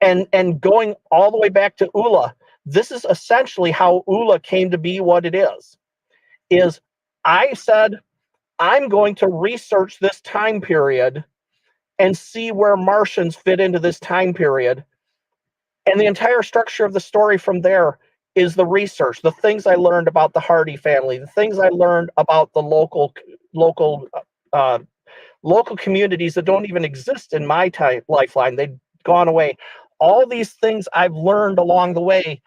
And going all the way back to Ulla, this is essentially how Ulla came to be what it is I said, I'm going to research this time period and see where Martians fit into this time period. And the entire structure of the story from there is the research, the things I learned about the Hardy family, the things I learned about the local communities that don't even exist in my lifeline. They'd gone away. All these things I've learned along the way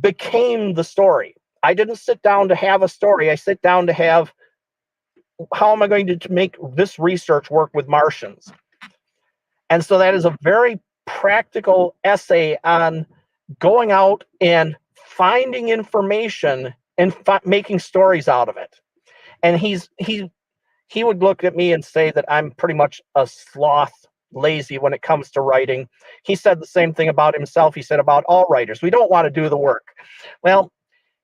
became the story. I didn't sit down to have a story. I sit down to have, how am I going to make this research work with Martians? And so that is a very practical essay on going out and finding information and making stories out of it. And he would look at me and say that I'm pretty much a sloth, lazy when it comes to writing. He said the same thing about himself. He said about all writers, we don't want to do the work. Well,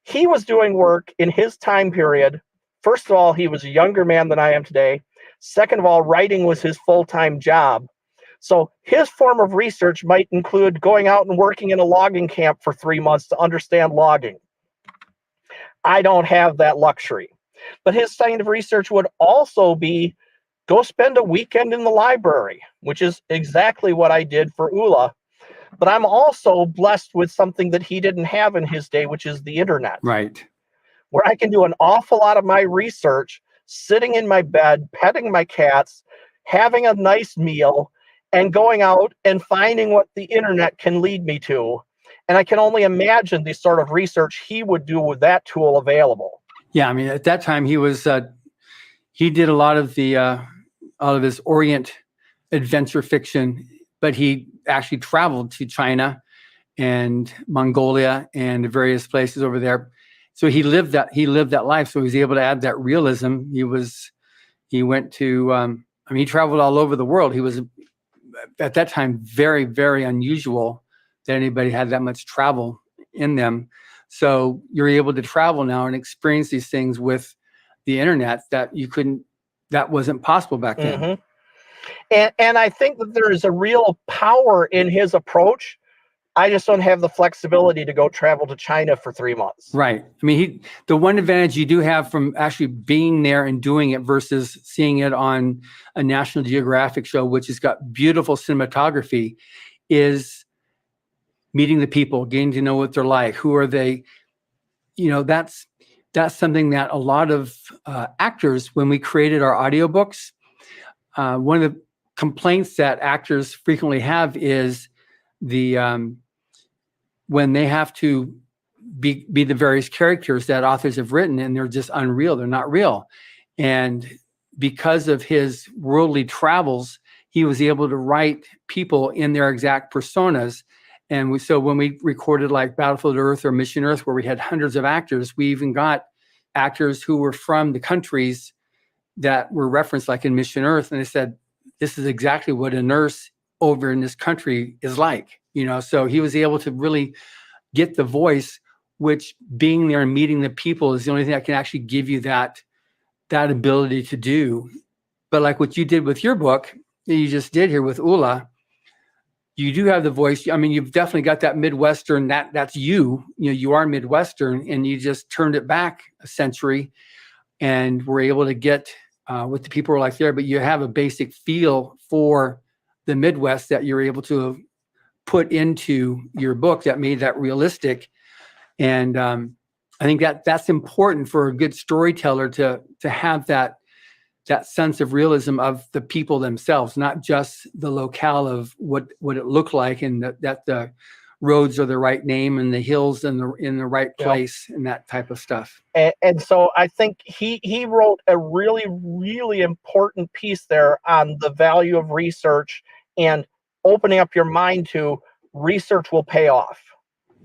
he was doing work in his time period. First of all, he was a younger man than I am today. Second of all, writing was his full-time job. So his form of research might include going out and working in a logging camp for 3 months to understand logging. I don't have that luxury. But his kind of research would also be go spend a weekend in the library, which is exactly what I did for Ulla. But I'm also blessed with something that he didn't have in his day, which is the internet. Right. Where I can do an awful lot of my research sitting in my bed, petting my cats, having a nice meal, and going out and finding what the internet can lead me to. And I can only imagine the sort of research he would do with that tool available. Yeah, I mean, at that time he did a lot of his Orient adventure fiction, but he actually traveled to China and Mongolia and various places over there. So he lived that life. So he was able to add that realism. He went to he traveled all over the world. He was at that time very, very unusual that anybody had that much travel in them. So you're able to travel now and experience these things with the internet that wasn't possible back then. Mm-hmm. And I think that there is a real power in his approach. I just don't have the flexibility to go travel to China for 3 months. Right. I mean, the one advantage you do have from actually being there and doing it versus seeing it on a National Geographic show, which has got beautiful cinematography, is meeting the people, getting to know what they're like. Who are they? That's something that a lot of actors, when we created our audiobooks, one of the complaints that actors frequently have is when they have to be the various characters that authors have written, and they're just unreal. They're not real. And because of his worldly travels, he was able to write people in their exact personas. And so when we recorded like Battlefield Earth or Mission Earth, where we had hundreds of actors, we even got actors who were from the countries that were referenced, like in Mission Earth. And they said, this is exactly what a nurse over in this country is like. So he was able to really get the voice, which being there and meeting the people is the only thing that can actually give you that ability to do. But like what you did with your book that you just did here with Ulla, you do have the voice. I mean, you've definitely got that Midwestern, that's you. You are Midwestern, and you just turned it back a century and were able to get what the people were like there. But you have a basic feel for the Midwest that you're able to put into your book that made that realistic. And I think that's important for a good storyteller to have that sense of realism of the people themselves, not just the locale of what it looked like, and that the roads are the right name and the hills in the right place, and that type of stuff. And so I think he wrote a really, really important piece there on the value of research and opening up your mind to research will pay off.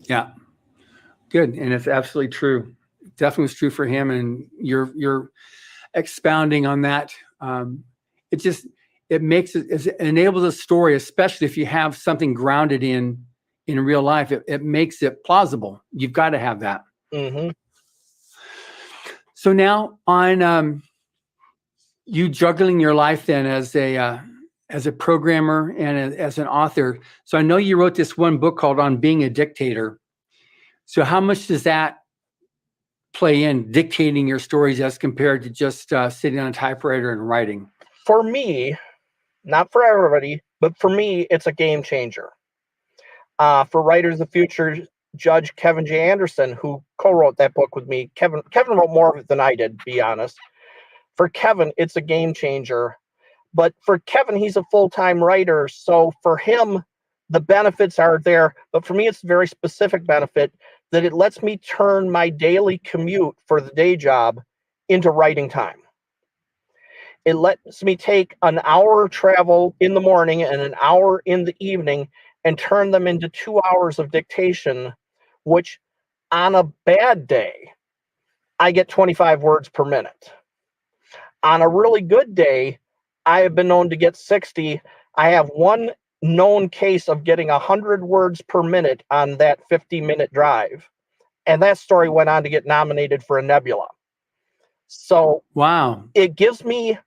Yeah. Good. And it's absolutely true. Definitely was true for him. And you're expounding on that. It enables a story, especially if you have something grounded in real life. It makes it plausible. You've got to have that. Mm-hmm. So now on you juggling your life then as a programmer and as an author. So I know you wrote this one book called On Being a Dictator. So how much does that play in dictating your stories as compared to just sitting on a typewriter and writing? For me, not for everybody, but for me, it's a game changer. For Writers of the Future Judge Kevin J. Anderson, who co-wrote that book with me, Kevin wrote more of it than I did, to be honest. For Kevin, it's a game changer. But for Kevin, he's a full-time writer. So for him, the benefits are there. But for me, it's a very specific benefit that it lets me turn my daily commute for the day job into writing time. It lets me take an hour travel in the morning and an hour in the evening and turn them into 2 hours of dictation, which on a bad day, I get 25 words per minute. On a really good day, I have been known to get 60. I have one known case of getting 100 words per minute on that 50-minute drive. And that story went on to get nominated for a Nebula. So wow, it gives me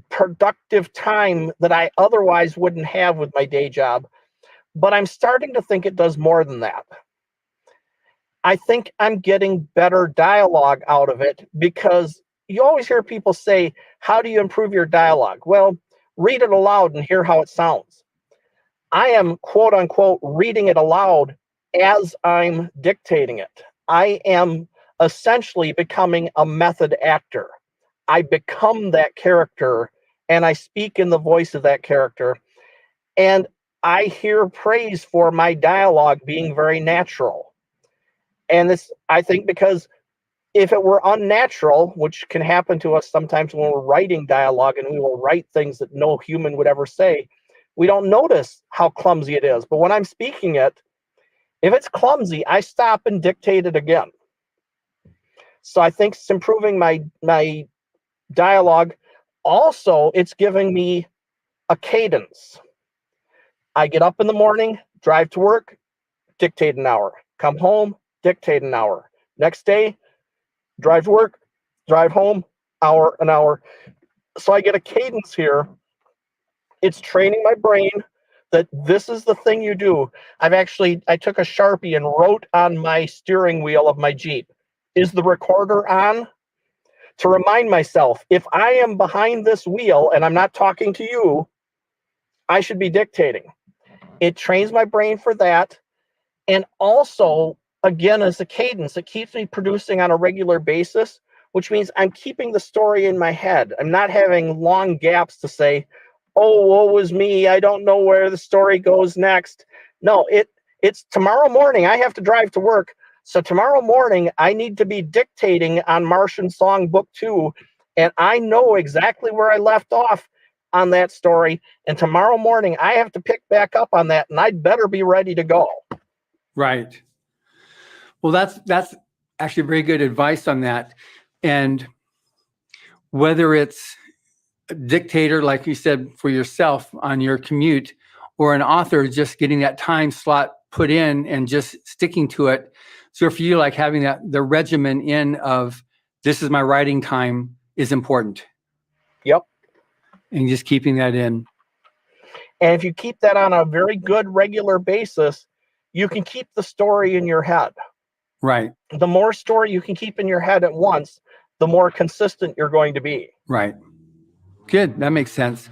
productive time that I otherwise wouldn't have with my day job. But I'm starting to think it does more than that. I think I'm getting better dialogue out of it, because you always hear people say, how do you improve your dialogue? Well, read it aloud and hear how it sounds. I am, quote unquote, reading it aloud as I'm dictating it. I am essentially becoming a method actor. I become that character and I speak in the voice of that character. And I hear praise for my dialogue being very natural. And this, I think, because if it were unnatural, which can happen to us sometimes when we're writing dialogue and we will write things that no human would ever say, we don't notice how clumsy it is. But when I'm speaking it, if it's clumsy, I stop and dictate it again. So I think it's improving my dialogue. Also, it's giving me a cadence. I get up in the morning, drive to work, dictate an hour. Come home, dictate an hour. Next day, drive to work, drive home, an hour. So I get a cadence here. It's training my brain that this is the thing you do. I took a Sharpie and wrote on my steering wheel of my Jeep, is the recorder on? To remind myself, if I am behind this wheel and I'm not talking to you, I should be dictating. It trains my brain for that. And also, again, as a cadence, it keeps me producing on a regular basis, which means I'm keeping the story in my head. I'm not having long gaps to say, oh, woe was me, I don't know where the story goes next. No, it's tomorrow morning. I have to drive to work. So tomorrow morning, I need to be dictating on Martian Song Book 2, and I know exactly where I left off on that story. And tomorrow morning, I have to pick back up on that, and I'd better be ready to go. Right. Well, that's actually very good advice on that. And whether it's a dictator, like you said, for yourself on your commute, or an author just getting that time slot put in and just sticking to it. So for you, like having the regimen in of this is my writing time is important. Yep. And just keeping that in. And if you keep that on a very good regular basis, you can keep the story in your head. Right. The more story you can keep in your head at once, the more consistent you're going to be. Right. Good. That makes sense.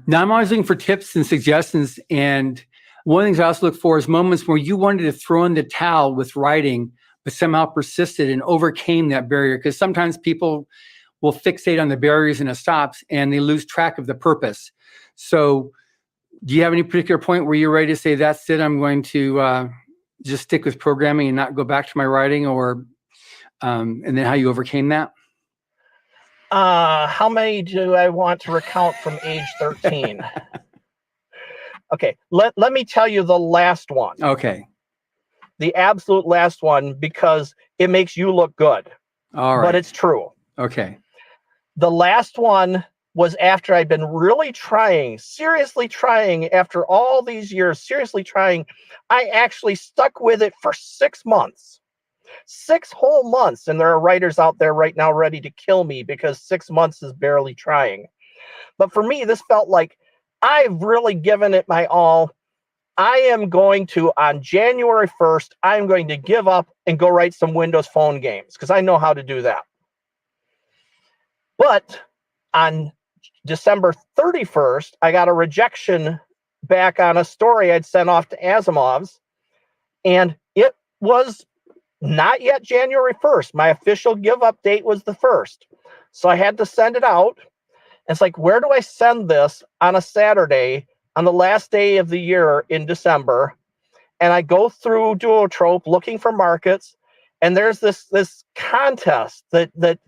Now I'm always looking for tips and suggestions. And one of the things I also look for is moments where you wanted to throw in the towel with writing, but somehow persisted and overcame that barrier. Because sometimes people will fixate on the barriers and the stops and they lose track of the purpose. So do you have any particular point where you're ready to say, that's it, I'm going to just stick with programming and not go back to my writing, or and then how you overcame that? How many do I want to recount from age 13? Okay, let me tell you the last one. Okay. The absolute last one, because it makes you look good. All right. But it's true. Okay. The last one was after I'd been really trying, seriously trying, after all these years, seriously trying. I actually stuck with it for 6 months. 6 whole months. And there are writers out there right now ready to kill me because 6 months is barely trying. But for me, this felt like I've really given it my all. I am going to, on January 1st, I'm going to give up and go write some Windows Phone games because I know how to do that. But on December 31st, I got a rejection back on a story I'd sent off to Asimov's, and it was not yet January 1st. My official give up date was the 1st. So I had to send it out. It's like, where do I send this on a Saturday on the last day of the year in December? And I go through Duotrope looking for markets, and there's this contest that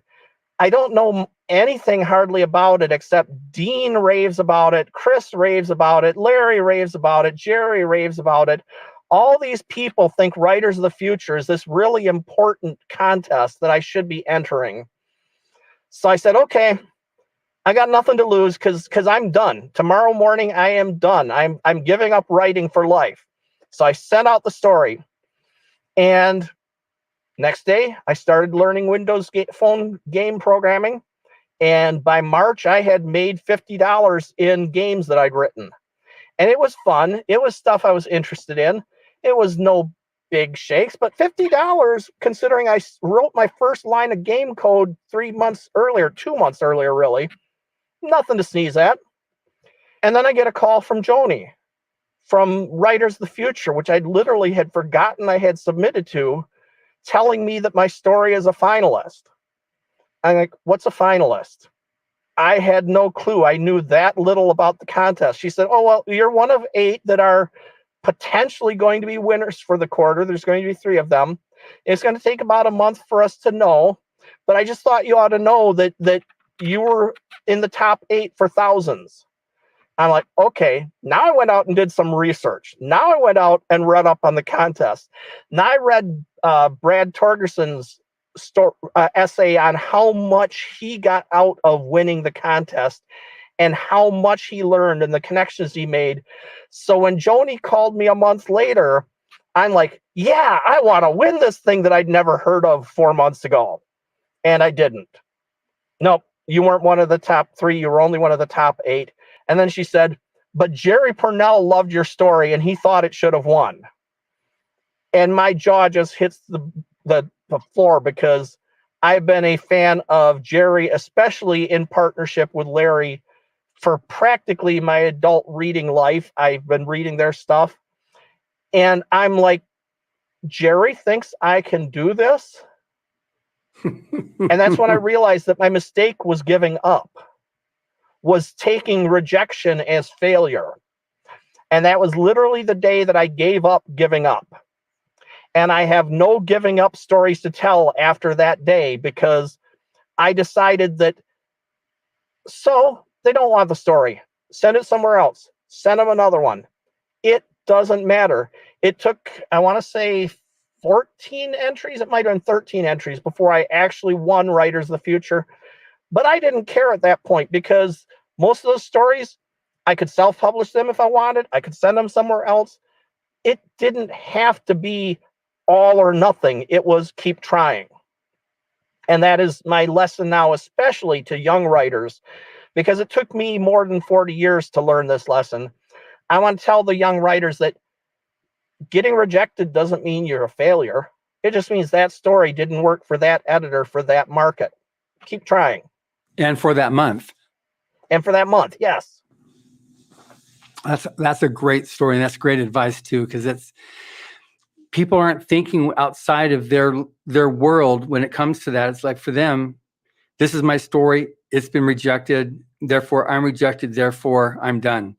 I don't know anything hardly about it, except Dean raves about it, Chris raves about it, Larry raves about it, Jerry raves about it. All these people think Writers of the Future is this really important contest that I should be entering. So I said, okay, I got nothing to lose because I'm done. Tomorrow morning, I am done. I'm giving up writing for life. So I sent out the story. And next day, I started learning Windows Phone game programming. And by March, I had made $50 in games that I'd written. And it was fun. It was stuff I was interested in. It was no big shakes, but $50, considering I wrote my first line of game code 2 months earlier, really. Nothing to sneeze at. And then I get a call from Joni from Writers of the Future, which I literally had forgotten I had submitted to, telling me that my story is a finalist. I'm like, what's a finalist? I had no clue. I knew that little about the contest. She said, oh, well, you're one of 8 that are potentially going to be winners for the quarter. There's going to be 3 of them. It's going to take about a month for us to know. But I just thought you ought to know that you were in the top 8 for thousands. I'm like, okay. Now I went out and did some research. Now I went out and read up on the contest. Now I read Brad Torgerson's essay on how much he got out of winning the contest and how much he learned and the connections he made. So when Joni called me a month later, I'm like, yeah, I want to win this thing that I'd never heard of 4 months ago. And I didn't. Nope, you weren't one of the top 3. You were only one of the top 8. And then she said, but Jerry Purnell loved your story and he thought it should have won. And my jaw just hits the floor, because I've been a fan of Jerry, especially in partnership with Larry, for practically my adult reading life. I've been reading their stuff. And I'm like, Jerry thinks I can do this? And that's when I realized that my mistake was giving up, was taking rejection as failure. And that was literally the day that I gave up giving up. And I have no giving up stories to tell after that day, because I decided that, so they don't want the story. Send it somewhere else. Send them another one. It doesn't matter. It took, I want to say, 14 entries. It might have been 13 entries before I actually won Writers of the Future. But I didn't care at that point, because most of those stories, I could self-publish them if I wanted. I could send them somewhere else. It didn't have to be all or nothing. It was keep trying. And that is my lesson now, especially to young writers, because it took me more than 40 years to learn this lesson. I want to tell the young writers that getting rejected doesn't mean you're a failure. It just means that story didn't work for that editor, for that market. Keep trying. And for that month. And for that month, yes. That's a great story, and that's great advice too, because it's people aren't thinking outside of their world when it comes to that. It's like, for them, this is my story. It's been rejected. Therefore, I'm rejected. Therefore, I'm done.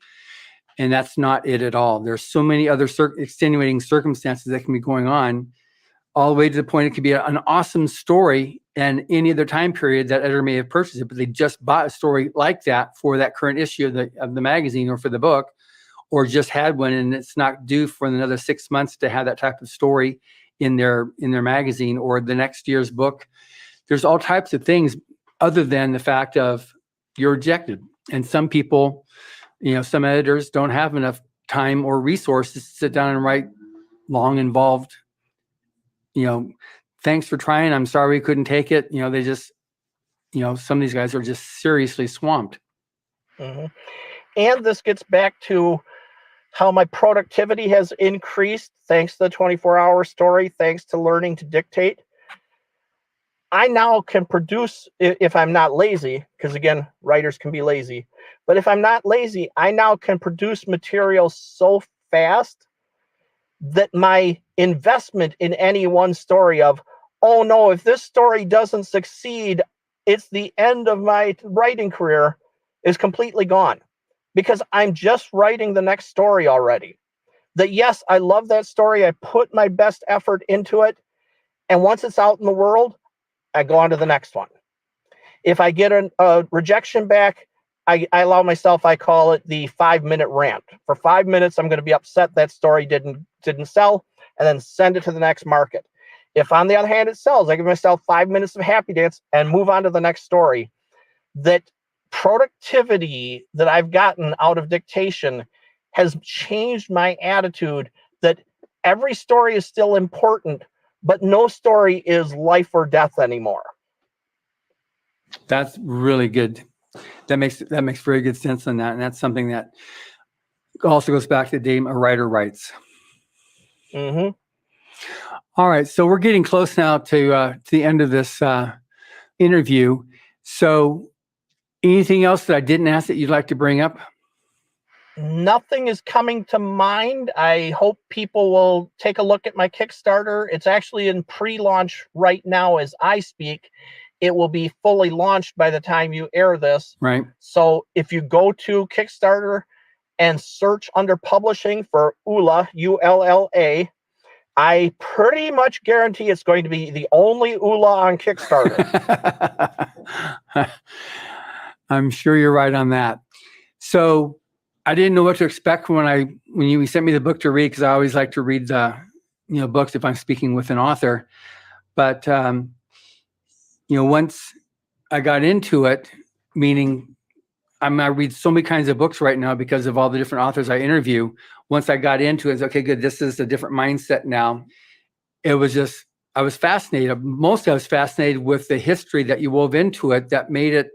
And that's not it at all. There's so many other extenuating circumstances that can be going on, all the way to the point it could be an awesome story and any other time period that editor may have purchased it, but they just bought a story like that for that current issue of the magazine or for the book, or just had one and it's not due for another 6 months to have that type of story in their magazine or the next year's book. There's all types of things other than the fact of you're rejected. And some people, some editors don't have enough time or resources to sit down and write long, involved, thanks for trying. I'm sorry we couldn't take it. They just, some of these guys are just seriously swamped. Mm-hmm. And this gets back to how my productivity has increased thanks to the 24-hour story, thanks to learning to dictate. I now can produce, if I'm not lazy, because again, writers can be lazy, but if I'm not lazy, I now can produce material so fast that my investment in any one story of, oh no, if this story doesn't succeed, it's the end of my writing career, is completely gone. Because I'm just writing the next story already. That yes, I love that story. I put my best effort into it. And once it's out in the world, I go on to the next one. If I get a rejection back, I allow myself, I call it the 5-minute rant. For 5 minutes, I'm going to be upset that story didn't sell, and then send it to the next market. If on the other hand it sells, I give myself 5 minutes of happy dance and move on to the next story. That productivity that I've gotten out of dictation has changed my attitude that every story is still important, but no story is life or death anymore. That's really good. That makes very good sense on that, and that's something that also goes back to the name a writer writes. Mm-hmm. All right, so we're getting close now to the end of this interview. So, anything else that I didn't ask that you'd like to bring up? Nothing is coming to mind. I hope people will take a look at my Kickstarter. It's actually in pre-launch right now as I speak. It will be fully launched by the time you air this. Right. So if you go to Kickstarter and search under publishing for Ulla, Ulla, I pretty much guarantee it's going to be the only Ulla on Kickstarter. I'm sure you're right on that. So I didn't know what to expect when you sent me the book to read, because I always like to read books if I'm speaking with an author. But once I got into it, meaning I read so many kinds of books right now because of all the different authors I interview. Once I got into it, it's okay, good. This is a different mindset now. It was just, I was fascinated. Mostly I was fascinated with the history that you wove into it that made it.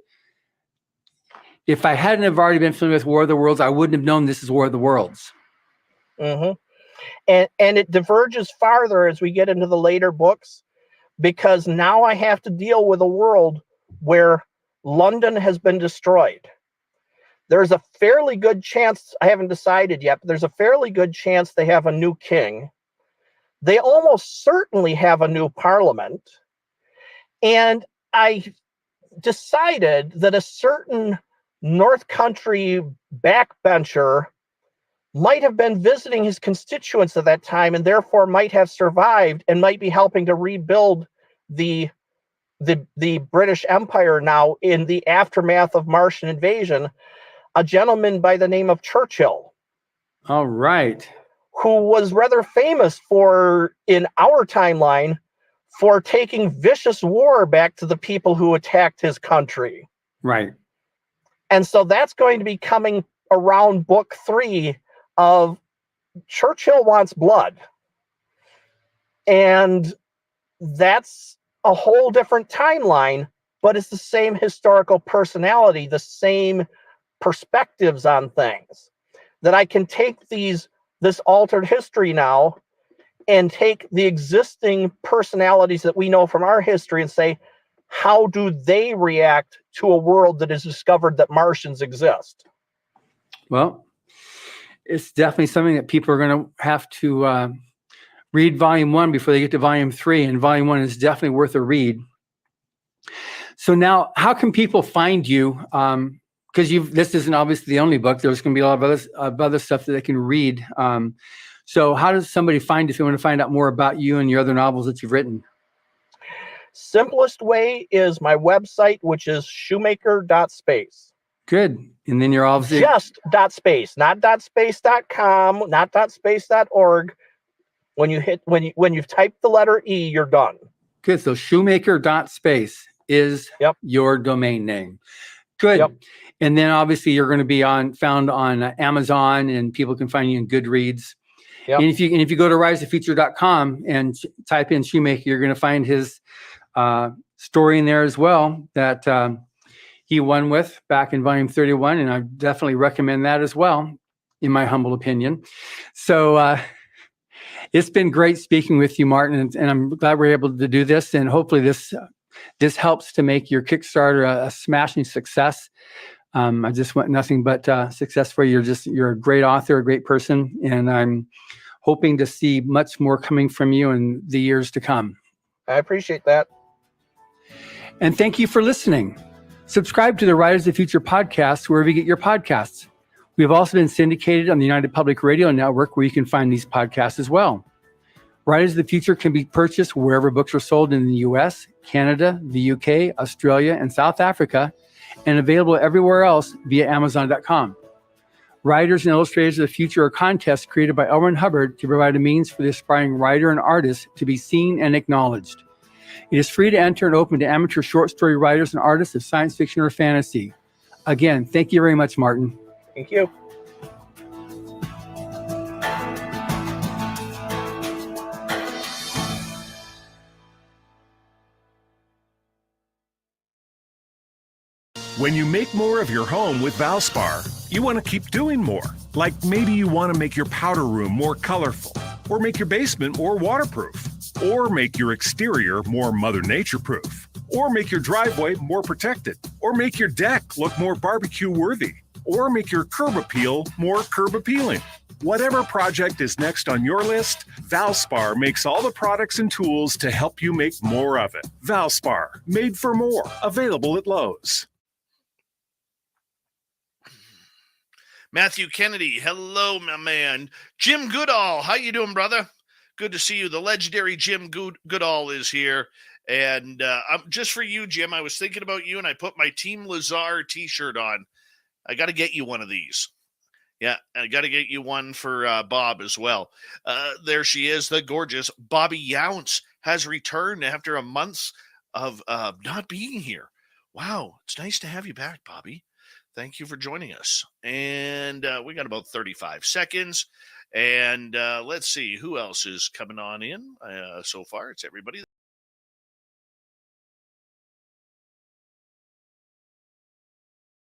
If I hadn't have already been familiar with War of the Worlds, I wouldn't have known this is War of the Worlds. Mm-hmm. And it diverges farther as we get into the later books, because now I have to deal with a world where London has been destroyed. There's a fairly good chance, I haven't decided yet, but there's a fairly good chance they have a new king. They almost certainly have a new parliament. And I decided that a certain North Country backbencher might have been visiting his constituents at that time and therefore might have survived and might be helping to rebuild the British Empire now in the aftermath of Martian invasion, a gentleman by the name of Churchill. All right. Who was rather famous for, in our timeline, for taking vicious war back to the people who attacked his country. Right. And so that's going to be coming around book 3 of Churchill Wants Blood. And that's a whole different timeline, but it's the same historical personality, the same perspectives on things. That I can take this altered history now and take the existing personalities that we know from our history and say, how do they react to a world that has discovered that Martians exist? Well, it's definitely something that people are going to have to read volume 1 before they get to volume 3, and volume 1 is definitely worth a read. So now, how can people find you? Because this isn't obviously the only book. There's going to be a lot of other stuff that they can read. So how does somebody find, if they want to find out more about you and your other novels that you've written? Simplest way is my website, which is shoemaker.space. Good. And then you're obviously just .space, not .space.com, not .space.org. When you've typed the letter E, you're done. Good. So shoemaker.space is your domain name. Good. Yep. And then obviously you're going to be found on Amazon, and people can find you in Goodreads. Yep. And if you go to riseoffuture.com and type in Shoemaker, you're going to find his story in there as well that he won with back in volume 31. And I definitely recommend that as well, in my humble opinion. So it's been great speaking with you, Martin, and I'm glad we're able to do this. And hopefully this helps to make your Kickstarter a smashing success. I just want nothing but success for you. You're a great author, a great person, and I'm hoping to see much more coming from you in the years to come. I appreciate that. And thank you for listening. Subscribe to the Writers of the Future podcast wherever you get your podcasts. We have also been syndicated on the United Public Radio Network, where you can find these podcasts as well. Writers of the Future can be purchased wherever books are sold in the U.S., Canada, the UK, Australia, and South Africa, and available everywhere else via Amazon.com. Writers and Illustrators of the Future are contests created by L. Ron Hubbard to provide a means for the aspiring writer and artist to be seen and acknowledged. It is free to enter and open to amateur short story writers and artists of science fiction or fantasy. Again, thank you very much, Martin. Thank you. When you make more of your home with Valspar, you want to keep doing more. Like maybe you want to make your powder room more colorful, or make your basement more waterproof, or make your exterior more Mother Nature proof, or make your driveway more protected, or make your deck look more barbecue worthy, or make your curb appeal more curb appealing. Whatever project is next on your list, Valspar makes all the products and tools to help you make more of it. Valspar, made for more, available at Lowe's. Matthew Kennedy, hello, my man. Jim Goodall, how you doing, brother? Good to see you. The legendary Jim Goodall is here. And just for you, Jim, I was thinking about you, and I put my Team Lazar t-shirt on. I got to get you one of these. Yeah, I got to get you one for Bob as well. There she is, the gorgeous Bobby Younce has returned after a month of not being here. Wow, it's nice to have you back, Bobby. Thank you for joining us. And we got about 35 seconds. And let's see who else is coming on in so far. It's everybody.